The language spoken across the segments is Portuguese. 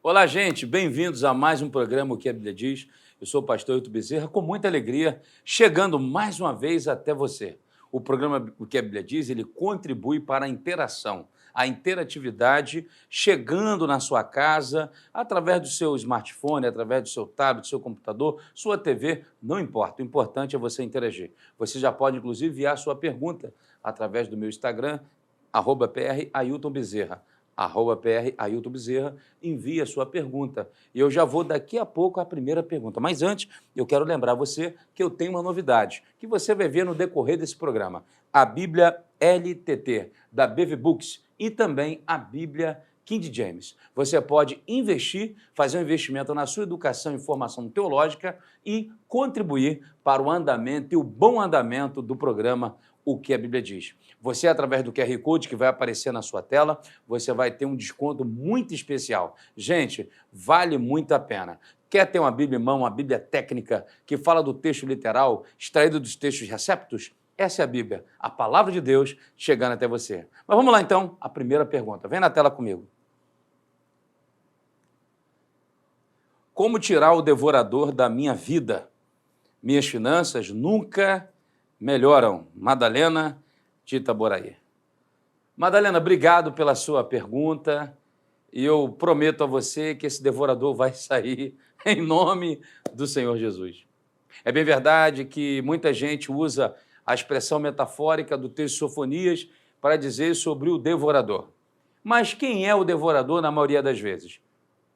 Olá, gente, bem-vindos a mais um programa O que a Bíblia Diz. Eu sou o pastor Ailton Bezerra, com muita alegria, chegando mais uma vez até você. O programa O que a Bíblia Diz, ele contribui para a interação, a interatividade, chegando na sua casa, através do seu smartphone, através do seu tablet, do seu computador, sua TV, não importa. O importante é você interagir. Você já pode, inclusive, enviar sua pergunta através do meu Instagram, @PRAiltonBezerra. @PRAiltonBezerra, envie a sua pergunta. E eu já vou daqui a pouco à primeira pergunta. Mas antes, eu quero lembrar você que eu tenho uma novidade, que você vai ver no decorrer desse programa. A Bíblia LTT, da BV Books, e também a Bíblia King James. Você pode investir, fazer um investimento na sua educação e formação teológica e contribuir para o andamento e o bom andamento do programa O que a Bíblia Diz. Você, através do QR Code que vai aparecer na sua tela, você vai ter um desconto muito especial. Gente, vale muito a pena. Quer ter uma Bíblia em mão, uma Bíblia técnica, que fala do texto literal, extraído dos textos receptos? Essa é a Bíblia, a palavra de Deus chegando até você. Mas vamos lá então, a primeira pergunta. Vem na tela comigo. Como tirar o devorador da minha vida? Minhas finanças nunca melhoram. Madalena de Itaboraí. Madalena, obrigado pela sua pergunta e eu prometo a você que esse devorador vai sair em nome do Senhor Jesus. É bem verdade que muita gente usa a expressão metafórica do texto Sofonias para dizer sobre o devorador. Mas quem é o devorador na maioria das vezes?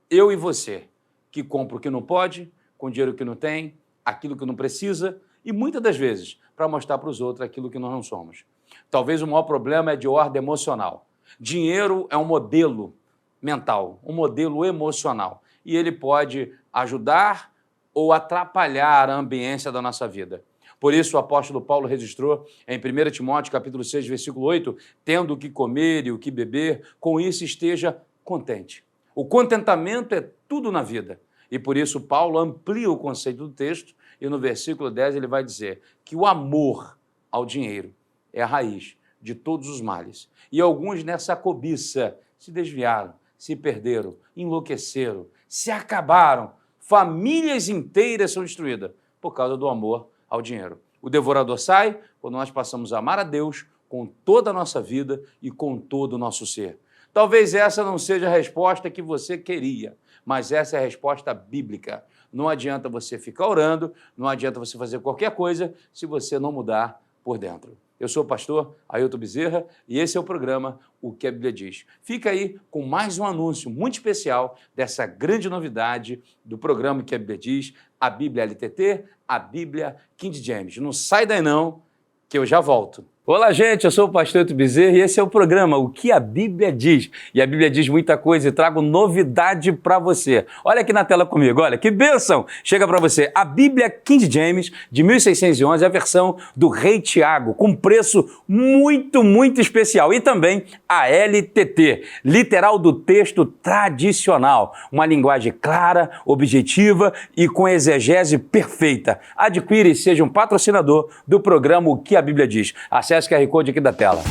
Eu e você, que compra o que não pode, com dinheiro que não tem, aquilo que não precisa e muitas das vezes para mostrar para os outros aquilo que nós não somos. Talvez o maior problema é de ordem emocional. Dinheiro é um modelo mental, um modelo emocional, e ele pode ajudar ou atrapalhar a ambiência da nossa vida. Por isso o apóstolo Paulo registrou em 1 Timóteo, capítulo 6, versículo 8, tendo o que comer e o que beber, com isso esteja contente. O contentamento é tudo na vida. E por isso Paulo amplia o conceito do texto e no versículo 10 ele vai dizer que o amor ao dinheiro é a raiz de todos os males. E alguns nessa cobiça se desviaram, se perderam, enlouqueceram, se acabaram. Famílias inteiras são destruídas por causa do amor ao dinheiro. O devorador sai quando nós passamos a amar a Deus com toda a nossa vida e com todo o nosso ser. Talvez essa não seja a resposta que você queria, mas essa é a resposta bíblica. Não adianta você ficar orando, não adianta você fazer qualquer coisa se você não mudar por dentro. Eu sou o pastor Ailton Bezerra e esse é o programa O que a Bíblia Diz. Fica aí com mais um anúncio muito especial dessa grande novidade do programa O que a Bíblia Diz, a Bíblia LTT, a Bíblia King James. Não sai daí não, que eu já volto. Olá, gente, eu sou o pastor Ailton Bezerra e esse é o programa O que a Bíblia Diz. E a Bíblia diz muita coisa e trago novidade para você. Olha aqui na tela comigo, olha, que bênção! Chega para você a Bíblia King James de 1611, a versão do Rei Tiago, com preço muito especial. E também a LTT, literal do texto tradicional. Uma linguagem clara, objetiva e com exegese perfeita. Adquire e seja um patrocinador do programa O que a Bíblia Diz. Acesse o QR Code aqui da tela.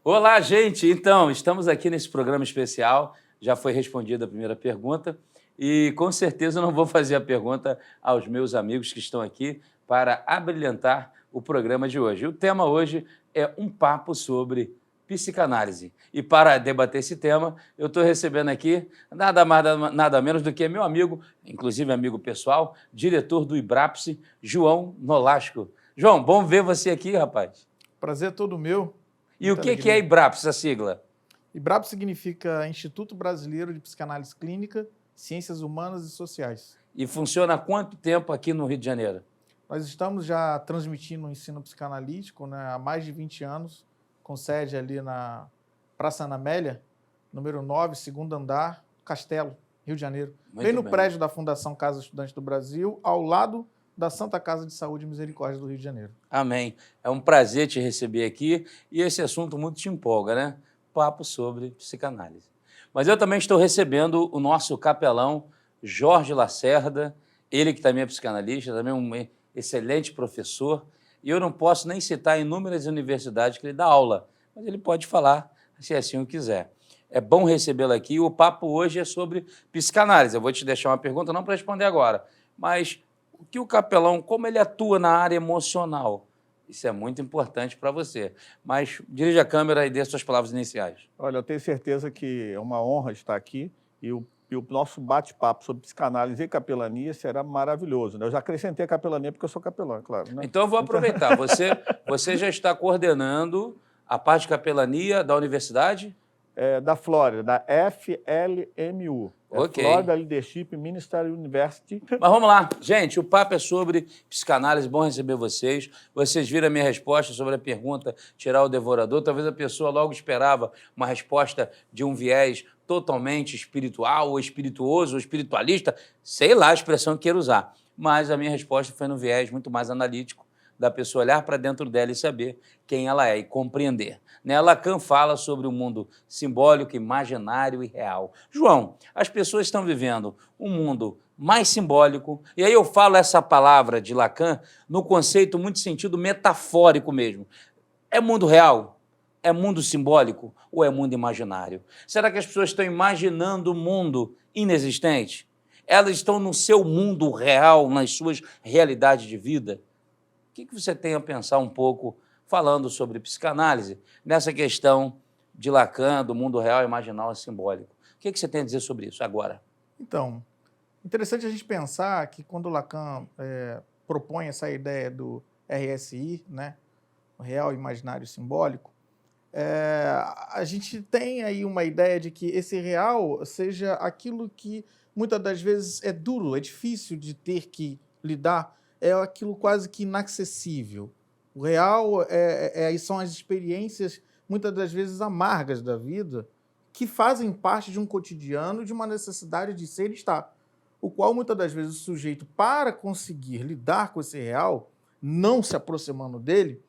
Olá, gente! Então, estamos aqui nesse programa especial. Já foi respondida a primeira pergunta e, com certeza, eu não vou fazer a pergunta aos meus amigos que estão aqui para abrilhantar o programa de hoje. O tema hoje é um papo sobre psicanálise. E para debater esse tema, eu estou recebendo aqui nada mais, nada menos do que meu amigo, inclusive amigo pessoal, diretor do IBRAPSE, João Nolasco. João, bom ver você aqui, rapaz. Prazer é todo meu. E o que é IBRAPSE, a sigla? IBRAPSE significa Instituto Brasileiro de Psicanálise Clínica, Ciências Humanas e Sociais. E funciona há quanto tempo aqui no Rio de Janeiro? Nós estamos já transmitindo o ensino psicanalítico, né, há mais de 20 anos, com sede ali na Praça Ana Amélia, número 9, segundo andar, Castelo, Rio de Janeiro. Bem no prédio da Fundação Casa Estudante do Brasil, ao lado da Santa Casa de Saúde e Misericórdia do Rio de Janeiro. Amém. É um prazer te receber aqui e esse assunto muito te empolga, né? Papo sobre psicanálise. Mas eu também estou recebendo o nosso capelão Jorge Lacerda, ele que também é psicanalista, também é um excelente professor, e eu não posso nem citar inúmeras universidades que ele dá aula, mas ele pode falar se assim o quiser. É bom recebê-lo aqui. O papo hoje é sobre psicanálise. Eu vou te deixar uma pergunta, não para responder agora, mas o que o capelão, como ele atua na área emocional? Isso é muito importante para você. Mas dirija a câmera e dê suas palavras iniciais. Olha, eu tenho certeza que é uma honra estar aqui e o nosso bate-papo sobre psicanálise e capelania será maravilhoso, né? Eu já acrescentei a capelania porque eu sou capelão, é claro, né? Então eu vou aproveitar. Você já está coordenando a parte de capelania da universidade? Da Flórida, da FLMU. Ok. Florida Leadership Ministry University. Mas vamos lá. Gente, o papo é sobre psicanálise. Bom receber vocês. Vocês viram a minha resposta sobre a pergunta tirar o devorador. Talvez a pessoa logo esperava uma resposta de um viés totalmente espiritual, ou espirituoso, ou espiritualista. Sei lá a expressão que queira usar. Mas a minha resposta foi no viés muito mais analítico, da pessoa olhar para dentro dela e saber quem ela é e compreender. Lacan fala sobre o mundo simbólico, imaginário e real. João, as pessoas estão vivendo um mundo mais simbólico, e aí eu falo essa palavra de Lacan no conceito muito sentido metafórico mesmo. É mundo real? É mundo simbólico ou é mundo imaginário? Será que as pessoas estão imaginando um mundo inexistente? Elas estão no seu mundo real, nas suas realidades de vida? O que você tem a pensar um pouco falando sobre psicanálise nessa questão de Lacan, do mundo real, imaginal e simbólico? O que você tem a dizer sobre isso agora? Então, interessante a gente pensar que quando Lacan propõe essa ideia do RSI, né, o real, imaginário e simbólico, a gente tem aí uma ideia de que esse real seja aquilo que muitas das vezes é duro, é difícil de ter que lidar, é aquilo quase que inacessível. O real são as experiências, muitas das vezes amargas da vida, que fazem parte de um cotidiano, de uma necessidade de ser e estar, o qual muitas das vezes o sujeito, para conseguir lidar com esse real, não se aproximando dele,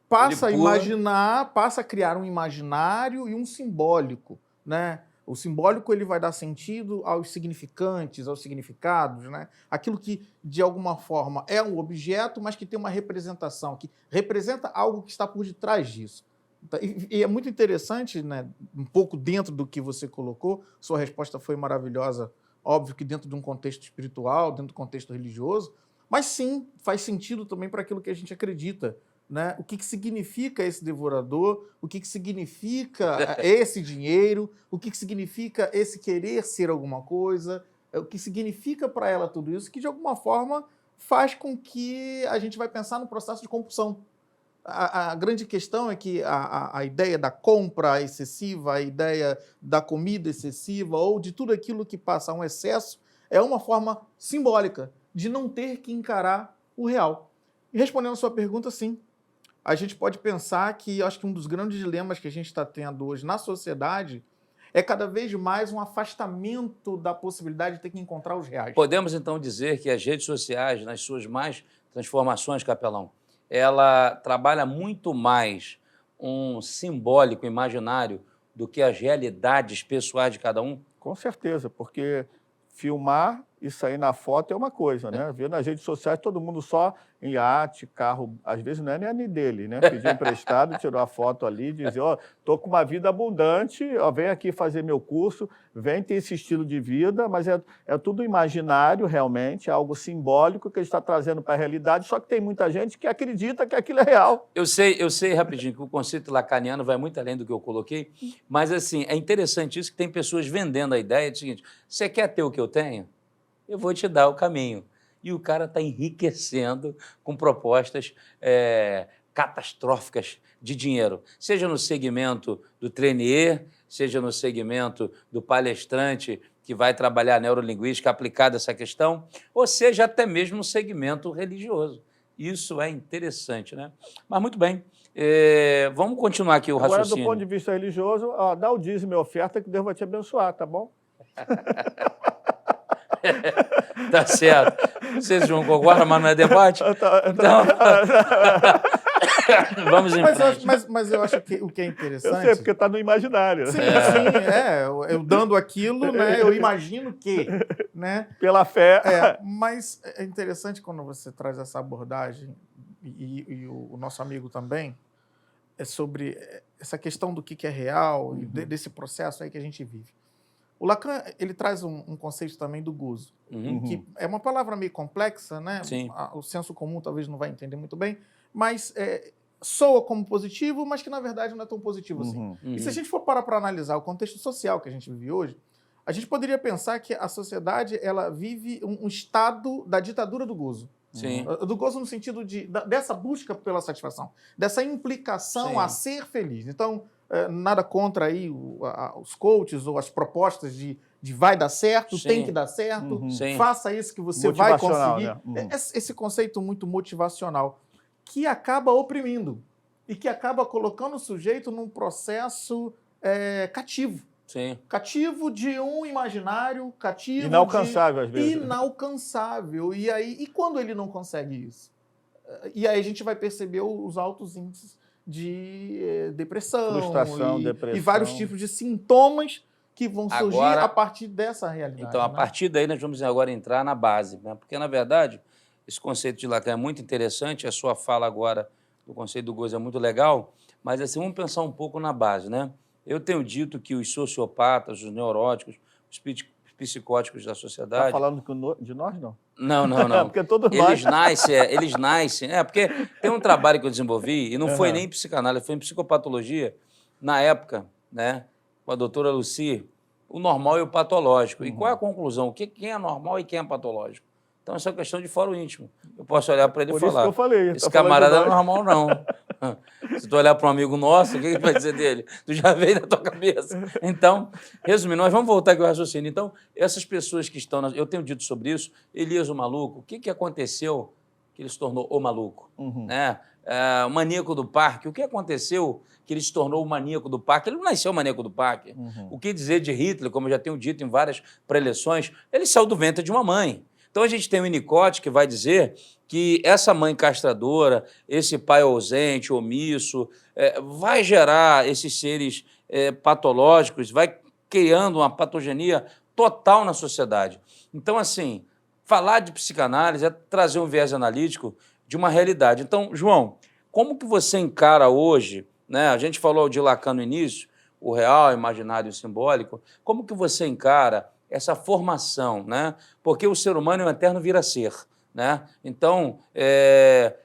passa a imaginar, passa a criar um imaginário e um simbólico, né? O simbólico ele vai dar sentido aos significantes, aos significados, né? Aquilo que, de alguma forma, é um objeto, mas que tem uma representação, que representa algo que está por detrás disso. E é muito interessante, né? Um pouco dentro do que você colocou, sua resposta foi maravilhosa, óbvio que dentro de um contexto espiritual, dentro do contexto religioso, mas sim, faz sentido também para aquilo que a gente acredita. Né? O que significa esse devorador, o que significa esse dinheiro, o que significa esse querer ser alguma coisa, o que significa para ela tudo isso, que de alguma forma faz com que a gente vai pensar no processo de compulsão. A grande questão é que a ideia da compra excessiva, a ideia da comida excessiva ou de tudo aquilo que passa a um excesso é uma forma simbólica de não ter que encarar o real. E respondendo a sua pergunta, sim. A gente pode pensar que, acho que um dos grandes dilemas que a gente está tendo hoje na sociedade é cada vez mais um afastamento da possibilidade de ter que encontrar os reais. Podemos, então, dizer que as redes sociais, nas suas mais transformações, capelão, ela trabalha muito mais um simbólico imaginário do que as realidades pessoais de cada um? Com certeza, porque filmar e sair na foto é uma coisa, né? Ver nas redes sociais todo mundo só em iate, carro, às vezes não é nem dele, né? Pediu emprestado, tirou a foto ali, dizer, ó, tô com uma vida abundante, ó, vem aqui fazer meu curso, vem ter esse estilo de vida, mas é tudo imaginário realmente, é algo simbólico que ele está trazendo para a realidade, só que tem muita gente que acredita que aquilo é real. Eu sei rapidinho que o conceito lacaniano vai muito além do que eu coloquei, mas assim, é interessante isso que tem pessoas vendendo a ideia do seguinte, você quer ter o que eu tenho? Eu vou te dar o caminho. E o cara está enriquecendo com propostas catastróficas de dinheiro, seja no segmento do trainee, seja no segmento do palestrante que vai trabalhar a neurolinguística aplicada a essa questão, ou seja até mesmo no segmento religioso. Isso é interessante, né? Mas muito bem, vamos continuar aqui o raciocínio. Agora, do ponto de vista religioso, ó, dá o dízimo e oferta que Deus vai te abençoar, tá bom? Tá certo. Vocês não concordam, mas não é debate? Então... Vamos em frente. Mas eu acho que o que é interessante... Eu sei, porque está no imaginário. Sim, eu dando aquilo, né, eu imagino que, né? Pela fé. Mas é interessante quando você traz essa abordagem, e o nosso amigo também, é sobre essa questão do que é real, e desse processo aí que a gente vive. O Lacan, ele traz um conceito também do gozo, que é uma palavra meio complexa, né? Sim. O senso comum talvez não vai entender muito bem, mas soa como positivo, mas que na verdade não é tão positivo assim. E se a gente for parar para analisar o contexto social que a gente vive hoje, a gente poderia pensar que a sociedade ela vive um estado da ditadura do gozo. Sim. Do gozo no sentido dessa busca pela satisfação, dessa implicação Sim. a ser feliz. Então, nada contra aí os coaches ou as propostas de vai dar certo, Sim. tem que dar certo, Sim. faça isso que você vai conseguir. Né? Esse conceito muito motivacional que acaba oprimindo e que acaba colocando o sujeito num processo cativo. Sim. Cativo de um imaginário, cativo inalcançável, às vezes. Inalcançável. E quando ele não consegue isso? E aí a gente vai perceber os altos índices de depressão, frustração, depressão e vários tipos de sintomas que vão surgir Agora, a partir dessa realidade. Então, a partir daí, nós vamos agora entrar na base, né? Porque, na verdade, esse conceito de Lacan é muito interessante, a sua fala agora do conceito do gozo é muito legal, mas assim, vamos pensar um pouco na base, né? Eu tenho dito que os sociopatas, os neuróticos, os psicóticos da sociedade... Está falando de nós, não? Não. Porque todos eles nós... nascem... porque tem um trabalho que eu desenvolvi, e não foi nem em psicanálise, foi em psicopatologia, na época, né, com a doutora Lucy, o normal e o patológico. E qual é a conclusão? Quem é normal e quem é patológico? Então, essa é uma questão de foro íntimo. Eu posso olhar para ele e falar... Por isso que eu falei. Esse camarada não é normal, não. Se tu olhar para um amigo nosso, o que ele vai dizer dele? Tu já veio na tua cabeça. Então, resumindo, nós vamos voltar aqui ao raciocínio. Então, essas pessoas que estão... Eu tenho dito sobre isso, Elias o maluco, o que aconteceu que ele se tornou o maluco? Né? O maníaco do parque, o que aconteceu que ele se tornou o maníaco do parque? Ele não nasceu maníaco do parque. O que dizer de Hitler, como eu já tenho dito em várias preleções, ele saiu do ventre de uma mãe. Então, a gente tem o Winnicott que vai dizer que essa mãe castradora, esse pai ausente, omisso, vai gerar esses seres patológicos, vai criando uma patogenia total na sociedade. Então, assim, falar de psicanálise é trazer um viés analítico de uma realidade. Então, João, como que você encara hoje, né? A gente falou de Lacan no início, o real, o imaginário e o simbólico, como que você encara essa formação, né? Porque o ser humano é um eterno vir-a-ser, né? Então,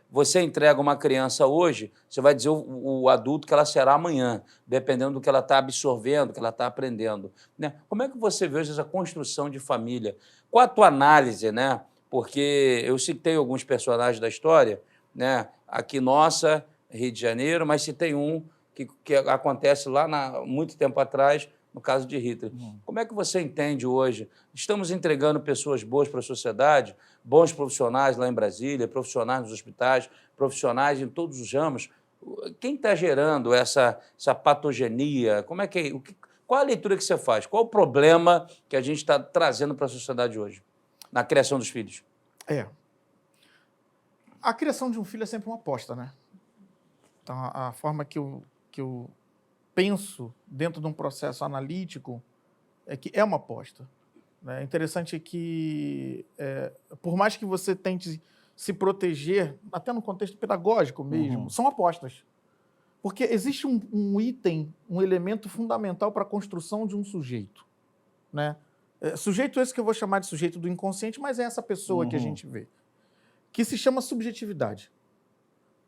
você entrega uma criança hoje, você vai dizer o adulto que ela será amanhã, dependendo do que ela está absorvendo, do que ela está aprendendo, né? Como é que você vê essa construção de família? Qual a tua análise, né? Porque eu citei alguns personagens da história, né? Aqui nossa, Rio de Janeiro, mas citei um que acontece lá muito tempo atrás, no caso de Hitler. Como é que você entende hoje? Estamos entregando pessoas boas para a sociedade, bons profissionais lá em Brasília, profissionais nos hospitais, profissionais em todos os ramos. Quem está gerando essa patogenia? Qual a leitura que você faz? Qual o problema que a gente está trazendo para a sociedade hoje, na criação dos filhos? A criação de um filho é sempre uma aposta, né? Então, a forma que eu penso dentro de um processo analítico é que é uma aposta. É interessante que, por mais que você tente se proteger, até no contexto pedagógico mesmo, são apostas. Porque existe um item, um elemento fundamental para a construção de um sujeito. Né? Sujeito esse que eu vou chamar de sujeito do inconsciente, mas é essa pessoa que a gente vê, que se chama subjetividade.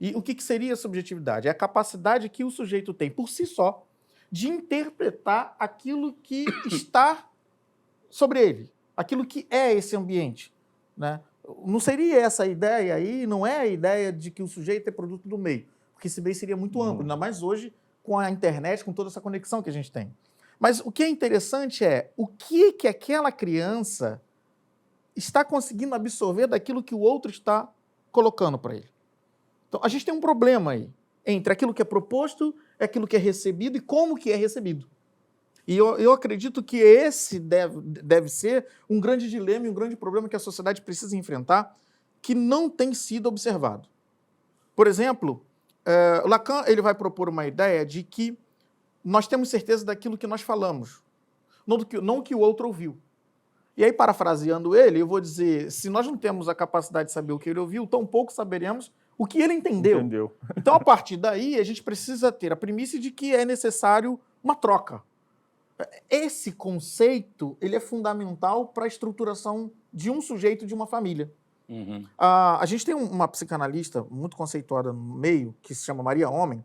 E o que seria a subjetividade? É a capacidade que o sujeito tem, por si só, de interpretar aquilo que está sobre ele, aquilo que é esse ambiente. Né? Não seria essa a ideia aí, não é a ideia de que o sujeito é produto do meio, porque esse meio seria muito amplo, ainda mais hoje com a internet, com toda essa conexão que a gente tem. Mas o que é interessante é o que aquela criança está conseguindo absorver daquilo que o outro está colocando para ele. Então, a gente tem um problema aí entre aquilo que é proposto, aquilo que é recebido e como que é recebido. E eu acredito que esse deve ser um grande dilema e um grande problema que a sociedade precisa enfrentar, que não tem sido observado. Por exemplo, Lacan ele vai propor uma ideia de que nós temos certeza daquilo que nós falamos, não que o outro ouviu. E aí, parafraseando ele, eu vou dizer, se nós não temos a capacidade de saber o que ele ouviu, tampouco saberemos o que ele entendeu. Então, a partir daí, a gente precisa ter a premissa de que é necessário uma troca. Esse conceito ele é fundamental para a estruturação de um sujeito de uma família. Uhum. A gente tem uma psicanalista muito conceituada no meio, que se chama Maria Homem,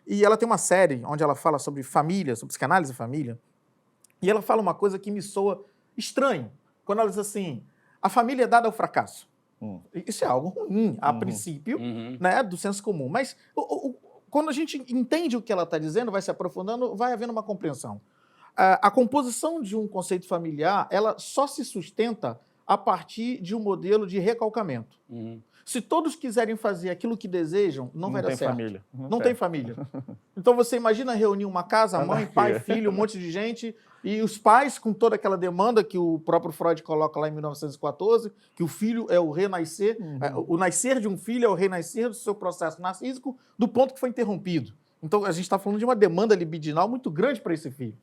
e ela tem uma série onde ela fala sobre família, sobre psicanálise e família, e ela fala uma coisa que me soa estranho, quando ela diz assim, a família é dada ao fracasso. Isso é algo ruim, a princípio, né, do senso comum. Mas quando a gente entende o que ela está dizendo, vai se aprofundando, vai havendo uma compreensão. A composição de um conceito familiar, ela só se sustenta a partir de um modelo de recalcamento. Se todos quiserem fazer aquilo que desejam, não vai dar certo. Família. Não tem família. Então você imagina reunir uma casa, mãe, pai, filho, um monte de gente, e os pais com toda aquela demanda que o próprio Freud coloca lá em 1914, que o filho é o renascer, o nascer de um filho é o renascer do seu processo narcísico do ponto que foi interrompido. Então a gente está falando de uma demanda libidinal muito grande para esse filho.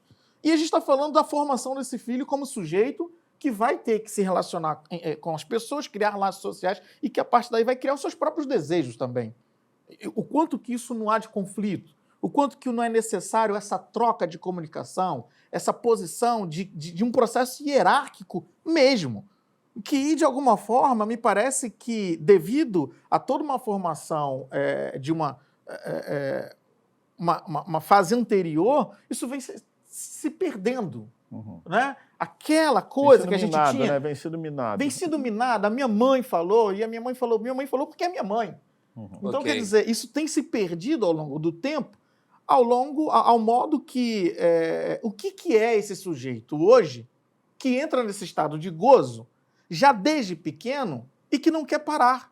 E a gente está falando da formação desse filho como sujeito que vai ter que se relacionar com as pessoas, criar laços sociais e que a partir daí vai criar os seus próprios desejos também. O quanto que isso não há de conflito, o quanto que não é necessário essa troca de comunicação, essa posição de um processo hierárquico mesmo, que de alguma forma me parece que devido a toda uma formação de uma fase anterior, isso vem se perdendo. Né? Aquela coisa que a gente tinha... Né? Vem sendo minado. A minha mãe falou, e a minha mãe falou porque é minha mãe. Então, quer dizer, isso tem se perdido ao longo do tempo, ao modo que... o que é esse sujeito hoje que entra nesse estado de gozo, já desde pequeno, e que não quer parar,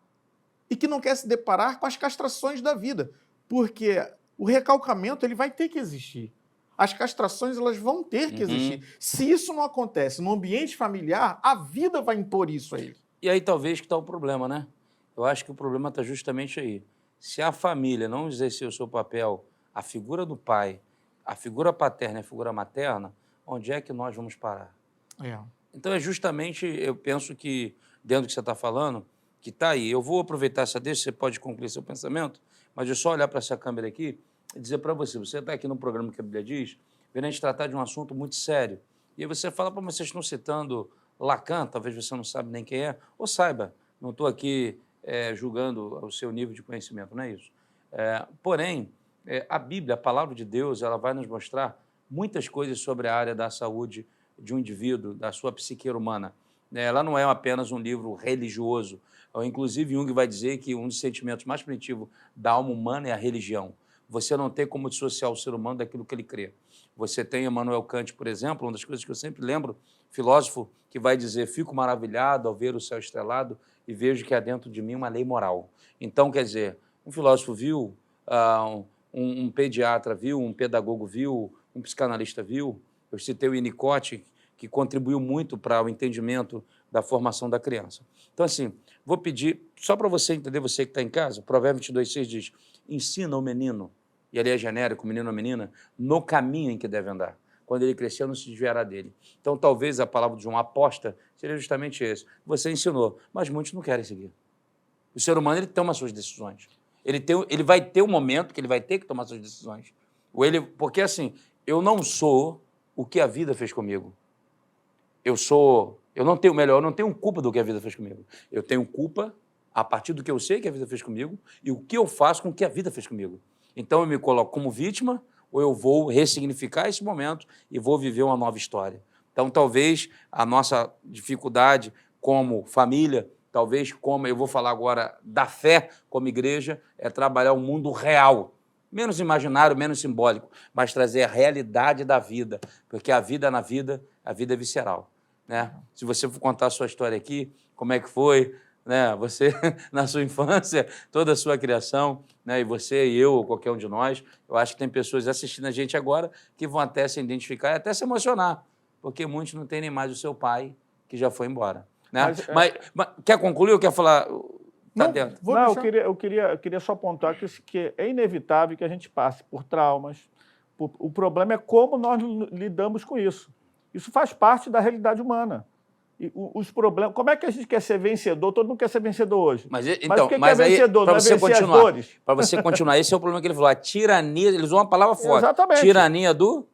e que não quer se deparar com as castrações da vida, porque o recalcamento ele vai ter que existir. As castrações elas vão ter que existir. Se isso não acontece no ambiente familiar, a vida vai impor isso a ele. E aí talvez que está o problema, né? Eu acho que o problema está justamente aí. Se a família não exercer o seu papel, a figura do pai, a figura paterna e a figura materna, onde é que nós vamos parar? Então é justamente, eu penso que, dentro do que você está falando, que está aí. Eu vou aproveitar essa deixa, você pode concluir seu pensamento, mas eu só olhar para essa câmera aqui e dizer para você está aqui no programa que a Bíblia diz, vendo a gente tratar de um assunto muito sério. E aí você fala, mas vocês estão citando Lacan, talvez você não sabe nem quem é, ou saiba, não estou aqui julgando o seu nível de conhecimento, não é isso. Porém, a Bíblia, a palavra de Deus, ela vai nos mostrar muitas coisas sobre a área da saúde de um indivíduo, da sua psique humana. Ela não é apenas um livro religioso. Inclusive, Jung vai dizer que um dos sentimentos mais primitivos da alma humana é a religião. Você não tem como dissociar o ser humano daquilo que ele crê. Você tem Immanuel Kant, por exemplo, uma das coisas que eu sempre lembro, filósofo que vai dizer, fico maravilhado ao ver o céu estrelado e vejo que há dentro de mim uma lei moral. Então, quer dizer, um filósofo viu, um pediatra viu, um pedagogo viu, um psicanalista viu. Eu citei o Winnicott, que contribuiu muito para o entendimento da formação da criança. Então, assim, vou pedir, só para você entender, você que está em casa, Provérbios 22:6 diz, ensina o menino, e ali é genérico, menino ou menina, no caminho em que deve andar. Quando ele crescer, não se desviará dele. Então, talvez a palavra de um aposta seria justamente esse. Você ensinou, mas muitos não querem seguir. O ser humano, ele toma suas decisões. Ele vai ter um momento que ele vai ter que tomar suas decisões. Porque, assim, eu não sou o que a vida fez comigo. Eu não tenho culpa do que a vida fez comigo. Eu tenho culpa a partir do que eu sei que a vida fez comigo e o que eu faço com o que a vida fez comigo. Então, eu me coloco como vítima ou eu vou ressignificar esse momento e vou viver uma nova história. Então, talvez a nossa dificuldade como família, talvez como, eu vou falar agora da fé como igreja, é trabalhar o mundo real, menos imaginário, menos simbólico, mas trazer a realidade da vida, porque a vida na vida, a vida é visceral. Né? Se você for contar a sua história aqui, como é que foi, né? Você, na sua infância, toda a sua criação, né? E você e eu, ou qualquer um de nós, eu acho que tem pessoas assistindo a gente agora que vão até se identificar e até se emocionar, porque muitos não têm nem mais o seu pai, que já foi embora. Né? Mas quer concluir ou quer falar? Tá Não, dentro. vou Não, deixar. eu queria só pontuar que é inevitável que a gente passe por traumas. O problema é como nós lidamos com isso. Isso faz parte da realidade humana. E os problemas. Como é que a gente quer ser vencedor? Todo mundo quer ser vencedor hoje. Mas, Mas o que mas é aí, vencedor? para Não é você vencer as continuar, dores? para você continuar, esse é o problema que ele falou. A tirania, eles usam uma palavra forte. Exatamente. Tirania do...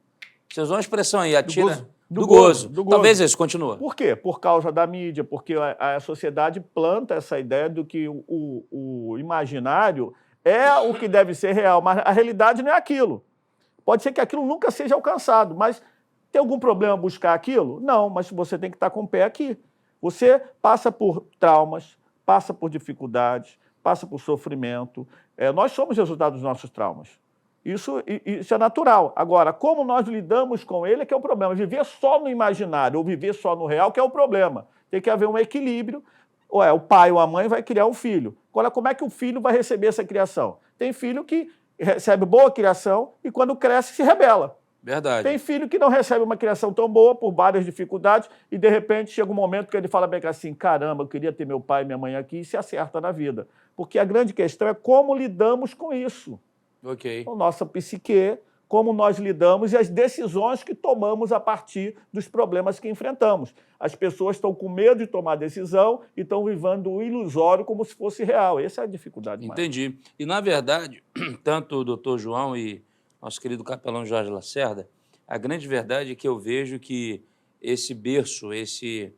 Você usou uma expressão aí, a gozo. do gozo. Do gozo. Talvez isso, continua. Por quê? Por causa da mídia, porque a sociedade planta essa ideia do que o imaginário é o que deve ser real, mas a realidade não é aquilo. Pode ser que aquilo nunca seja alcançado, mas tem algum problema buscar aquilo? Não, mas você tem que estar com o pé aqui. Você passa por traumas, passa por dificuldades, passa por sofrimento. Nós somos resultado dos nossos traumas. Isso é natural. Agora, como nós lidamos com ele é que é o problema. Viver só no imaginário ou viver só no real que é o problema. Tem que haver um equilíbrio. O pai ou a mãe vai criar um filho. Agora, como é que o filho vai receber essa criação? Tem filho que recebe boa criação e quando cresce se rebela. Verdade. Tem filho que não recebe uma criação tão boa por várias dificuldades e, de repente, chega um momento que ele fala bem assim, caramba, eu queria ter meu pai e minha mãe aqui e se acerta na vida. Porque a grande questão é como lidamos com isso. Ok. A nossa psique, como nós lidamos e as decisões que tomamos a partir dos problemas que enfrentamos. As pessoas estão com medo de tomar decisão e estão vivendo o ilusório como se fosse real. Essa é a dificuldade. Entendi. E, na verdade, tanto o doutor João e nosso querido capelão Jorge Lacerda, a grande verdade é que eu vejo que esse berço, esse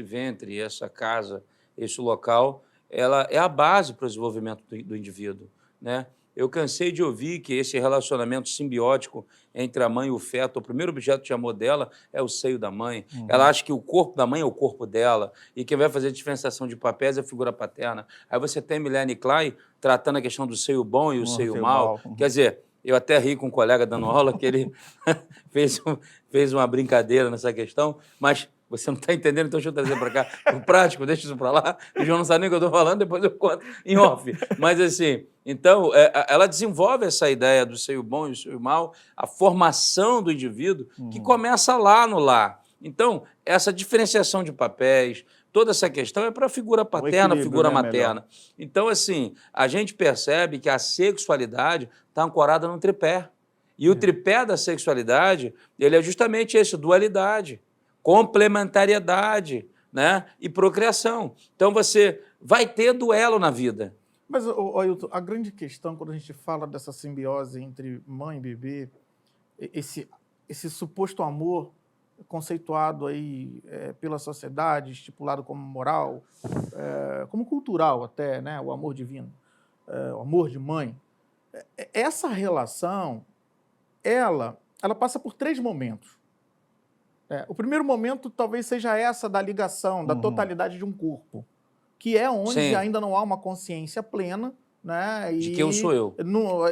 ventre, essa casa, esse local, ela é a base para o desenvolvimento do indivíduo, né? Eu cansei de ouvir que esse relacionamento simbiótico entre a mãe e o feto, o primeiro objeto de amor dela é o seio da mãe. Ela acha que o corpo da mãe é o corpo dela e quem vai fazer a diferenciação de papéis é a figura paterna. Aí você tem Melanie Klein tratando a questão do seio bom e o seio mau. Quer dizer, eu até ri com um colega dando aula que ele fez uma brincadeira nessa questão, mas você não está entendendo, então deixa eu trazer para cá. O prático, deixa isso para lá. O João não sabe nem o que eu estou falando, depois eu conto em off. Mas assim, então, ela desenvolve essa ideia do seio bom e do seio mau, a formação do indivíduo, que começa lá no lar. Então, essa diferenciação de papéis, toda essa questão é para a figura paterna, a figura materna. Então, assim, a gente percebe que a sexualidade está ancorada no tripé. E o tripé da sexualidade, ele é justamente esse, dualidade, complementariedade, né? E procriação. Então, você vai ter duelo na vida. Mas, Ailton, a grande questão, quando a gente fala dessa simbiose entre mãe e bebê, esse suposto amor conceituado aí pela sociedade, estipulado como moral, como cultural até, né? O amor divino, o amor de mãe. Essa relação, ela passa por 3 momentos. O primeiro momento talvez seja essa da ligação, da totalidade de um corpo, que é onde ainda não há uma consciência plena, né? De quem eu sou eu.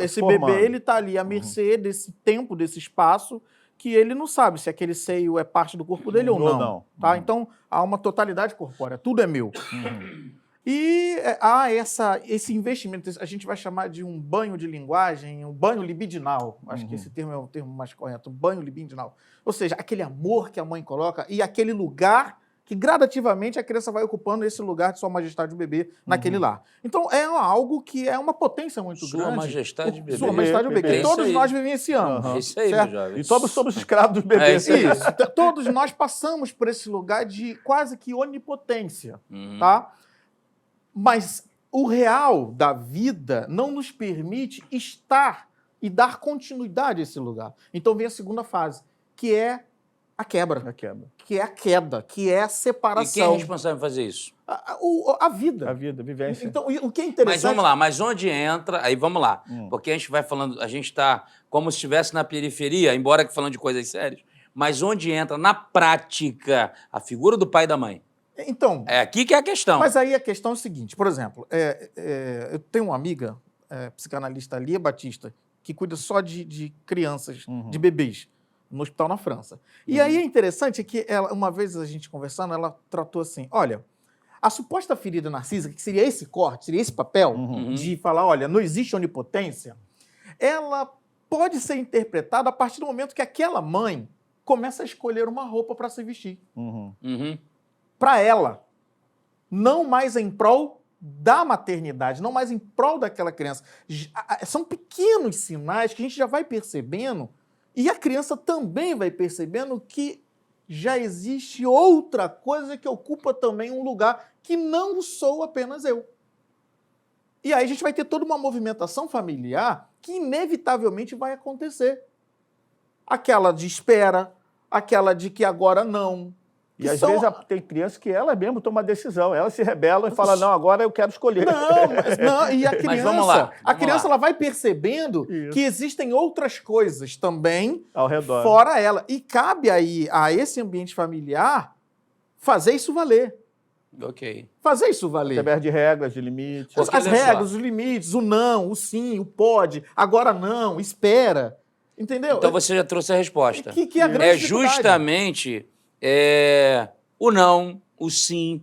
Esse bebê, ele está ali à mercê desse tempo, desse espaço, que ele não sabe se aquele seio é parte do corpo dele ou não. Tá? Então, há uma totalidade corpórea, tudo é meu. E há esse investimento, a gente vai chamar de um banho de linguagem, um banho libidinal. Acho que esse termo é o termo mais correto, um banho libidinal. Ou seja, aquele amor que a mãe coloca e aquele lugar que gradativamente a criança vai ocupando esse lugar de Sua Majestade o Bebê naquele lar. Então, é algo que é uma potência muito grande. Sua Majestade o Bebê. Sua Majestade o Bebê. Que todos nós vivenciamos. Isso aí, meu jovem. E todos somos escravos dos bebês. Isso. Todos nós passamos por esse lugar de quase que onipotência, tá? Mas o real da vida não nos permite estar e dar continuidade a esse lugar. Então vem a segunda fase, que é a quebra. Que é a queda, que é a separação. E quem é responsável por fazer isso? A vida. A vida, a vivência. Então, o que é interessante... Mas vamos lá, mas onde entra... Aí vamos lá, porque a gente vai falando, a gente está como se estivesse na periferia, embora que falando de coisas sérias, mas onde entra na prática a figura do pai e da mãe? Então... É aqui que é a questão. Mas aí a questão é o seguinte, por exemplo, eu tenho uma amiga, psicanalista Lia Batista, que cuida só de crianças, de bebês, no hospital na França. E aí é interessante que uma vez a gente conversando, ela tratou assim, olha, a suposta ferida narcísica, que seria esse corte, seria esse papel de falar, olha, não existe onipotência, ela pode ser interpretada a partir do momento que aquela mãe começa a escolher uma roupa para se vestir. Para ela. não mais em prol da maternidade, não mais em prol daquela criança. São pequenos sinais que a gente já vai percebendo e a criança também vai percebendo que já existe outra coisa que ocupa também um lugar que não sou apenas eu. E aí a gente vai ter toda uma movimentação familiar que inevitavelmente vai acontecer. Aquela de espera, aquela de que agora não. E às vezes tem criança que ela mesmo toma decisão, ela se rebela e fala, não, agora eu quero escolher. Não, e a criança, Mas vamos lá, ela vai percebendo que existem outras coisas também ao redor, fora ela. E cabe aí a esse ambiente familiar fazer isso valer. Ok. Fazer isso valer. Através de regras, de limites. As regras, os limites, o não, o sim, o pode, agora não, espera. Entendeu? Então você já trouxe a resposta. Que é a grande dificuldade. Justamente o não, o sim,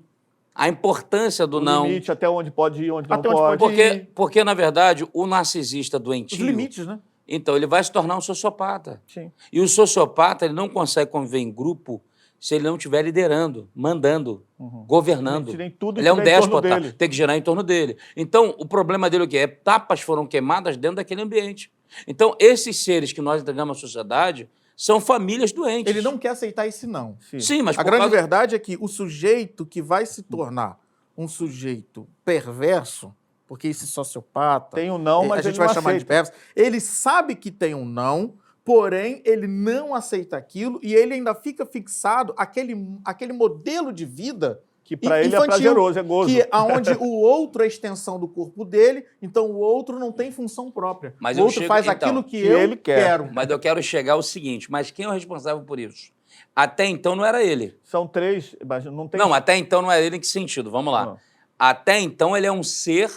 a importância do não. O limite, até onde pode ir, onde não Até onde pode. pode ir. Porque, na verdade, o narcisista doentio... Os limites, né? Então, ele vai se tornar um sociopata. Sim. E o sociopata, ele não consegue conviver em grupo se ele não estiver liderando, mandando, governando. Ele é um déspota, tem que girar em torno dele. Então, o problema dele é o quê? Etapas foram queimadas dentro daquele ambiente. Então, esses seres que nós entregamos à sociedade são famílias doentes. Ele não quer aceitar esse não. Sim, mas a grande verdade é que o sujeito que vai se tornar um sujeito perverso, porque esse sociopata... Tem um não, mas a gente ele vai não chamar aceita. de perverso. Ele sabe que tem um não, porém ele não aceita aquilo e ele ainda fica fixado aquele modelo de vida que para ele infantil, é prazeroso, é gozo. Que aonde o outro é a extensão do corpo dele, então o outro não tem função própria. Mas o outro faz aquilo que ele quero. Mas eu quero chegar ao seguinte, mas quem é o responsável por isso? Até então não era ele. São três, mas não tem... Não, até então não era ele em que sentido? Vamos lá. Até então ele é um ser,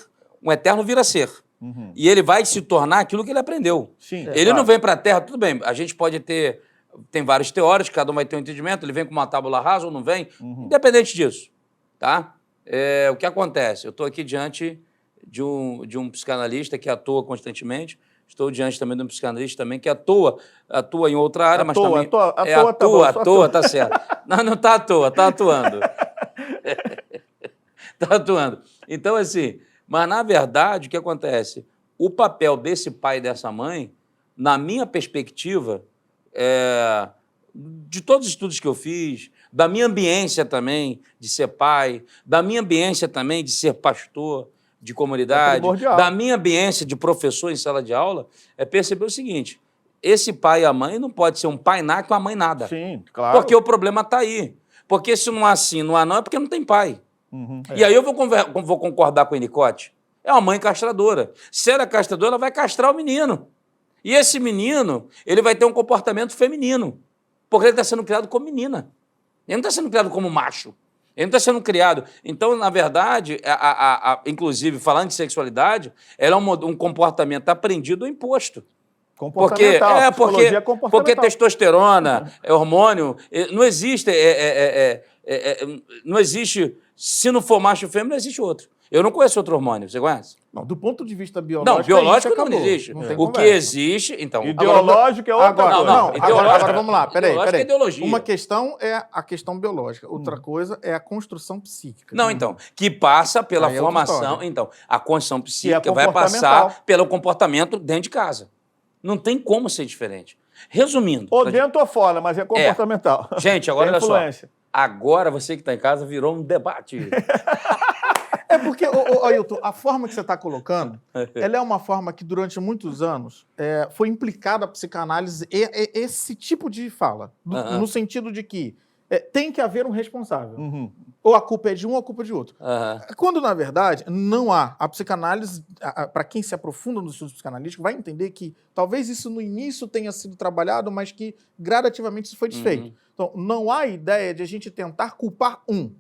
um eterno vira-ser. E ele vai se tornar aquilo que ele aprendeu. Sim, ele não vem para a Terra, tudo bem, a gente pode ter... Tem vários teóricos, cada um vai ter um entendimento, ele vem com uma tábula rasa ou não vem, independente disso. Tá? O que acontece? Eu estou aqui diante de um psicanalista que atua constantemente, estou diante também de um psicanalista também que atua em outra área, mas também... Atua, tá certo. Não está à toa, está atuando. Está atuando. Então, assim, mas na verdade, o que acontece? O papel desse pai e dessa mãe, na minha perspectiva, de todos os estudos que eu fiz, da minha ambiência também de ser pai, da minha ambiência também de ser pastor de comunidade, da minha ambiência de professor em sala de aula, é perceber o seguinte, esse pai e a mãe não pode ser um pai nada com a mãe nada. Sim, claro. Porque o problema está aí. Porque se não há sim, não há não, é porque não tem pai. E aí eu vou concordar com o Enicote. É uma mãe castradora. Se ela é castradora, ela vai castrar o menino. E esse menino, ele vai ter um comportamento feminino. Porque ele está sendo criado como menina. Ele não está sendo criado como macho. Ele não está sendo criado. Então, na verdade, inclusive, falando de sexualidade, ela é um comportamento aprendido ou imposto. Porque testosterona, hormônio, não existe. Não existe. Se não for macho e fêmea, não existe outro. Eu não conheço outro hormônio. Você conhece? Não, do ponto de vista biológico. Não, biológico não existe. O que existe, então. Ideológico é outra coisa. Agora vamos lá, peraí. É ideologia. Uma questão é a questão biológica, outra coisa é a construção psíquica. Não, então, que passa pela formação. Então, a construção psíquica vai passar pelo comportamento dentro de casa. Não tem como ser diferente. Resumindo. Ou dentro ou fora, mas é comportamental. Gente, agora olha só. Agora você que está em casa virou um debate. É porque, Ailton, a forma que você está colocando, ela é uma forma que durante muitos anos foi implicada a psicanálise esse tipo de fala, no sentido de que tem que haver um responsável. Ou a culpa é de um ou a culpa é de outro. Quando, na verdade, não há. A psicanálise, para quem se aprofunda no estudo psicanalítico, vai entender que talvez isso no início tenha sido trabalhado, mas que gradativamente isso foi desfeito. Então, não há ideia de a gente tentar culpar um.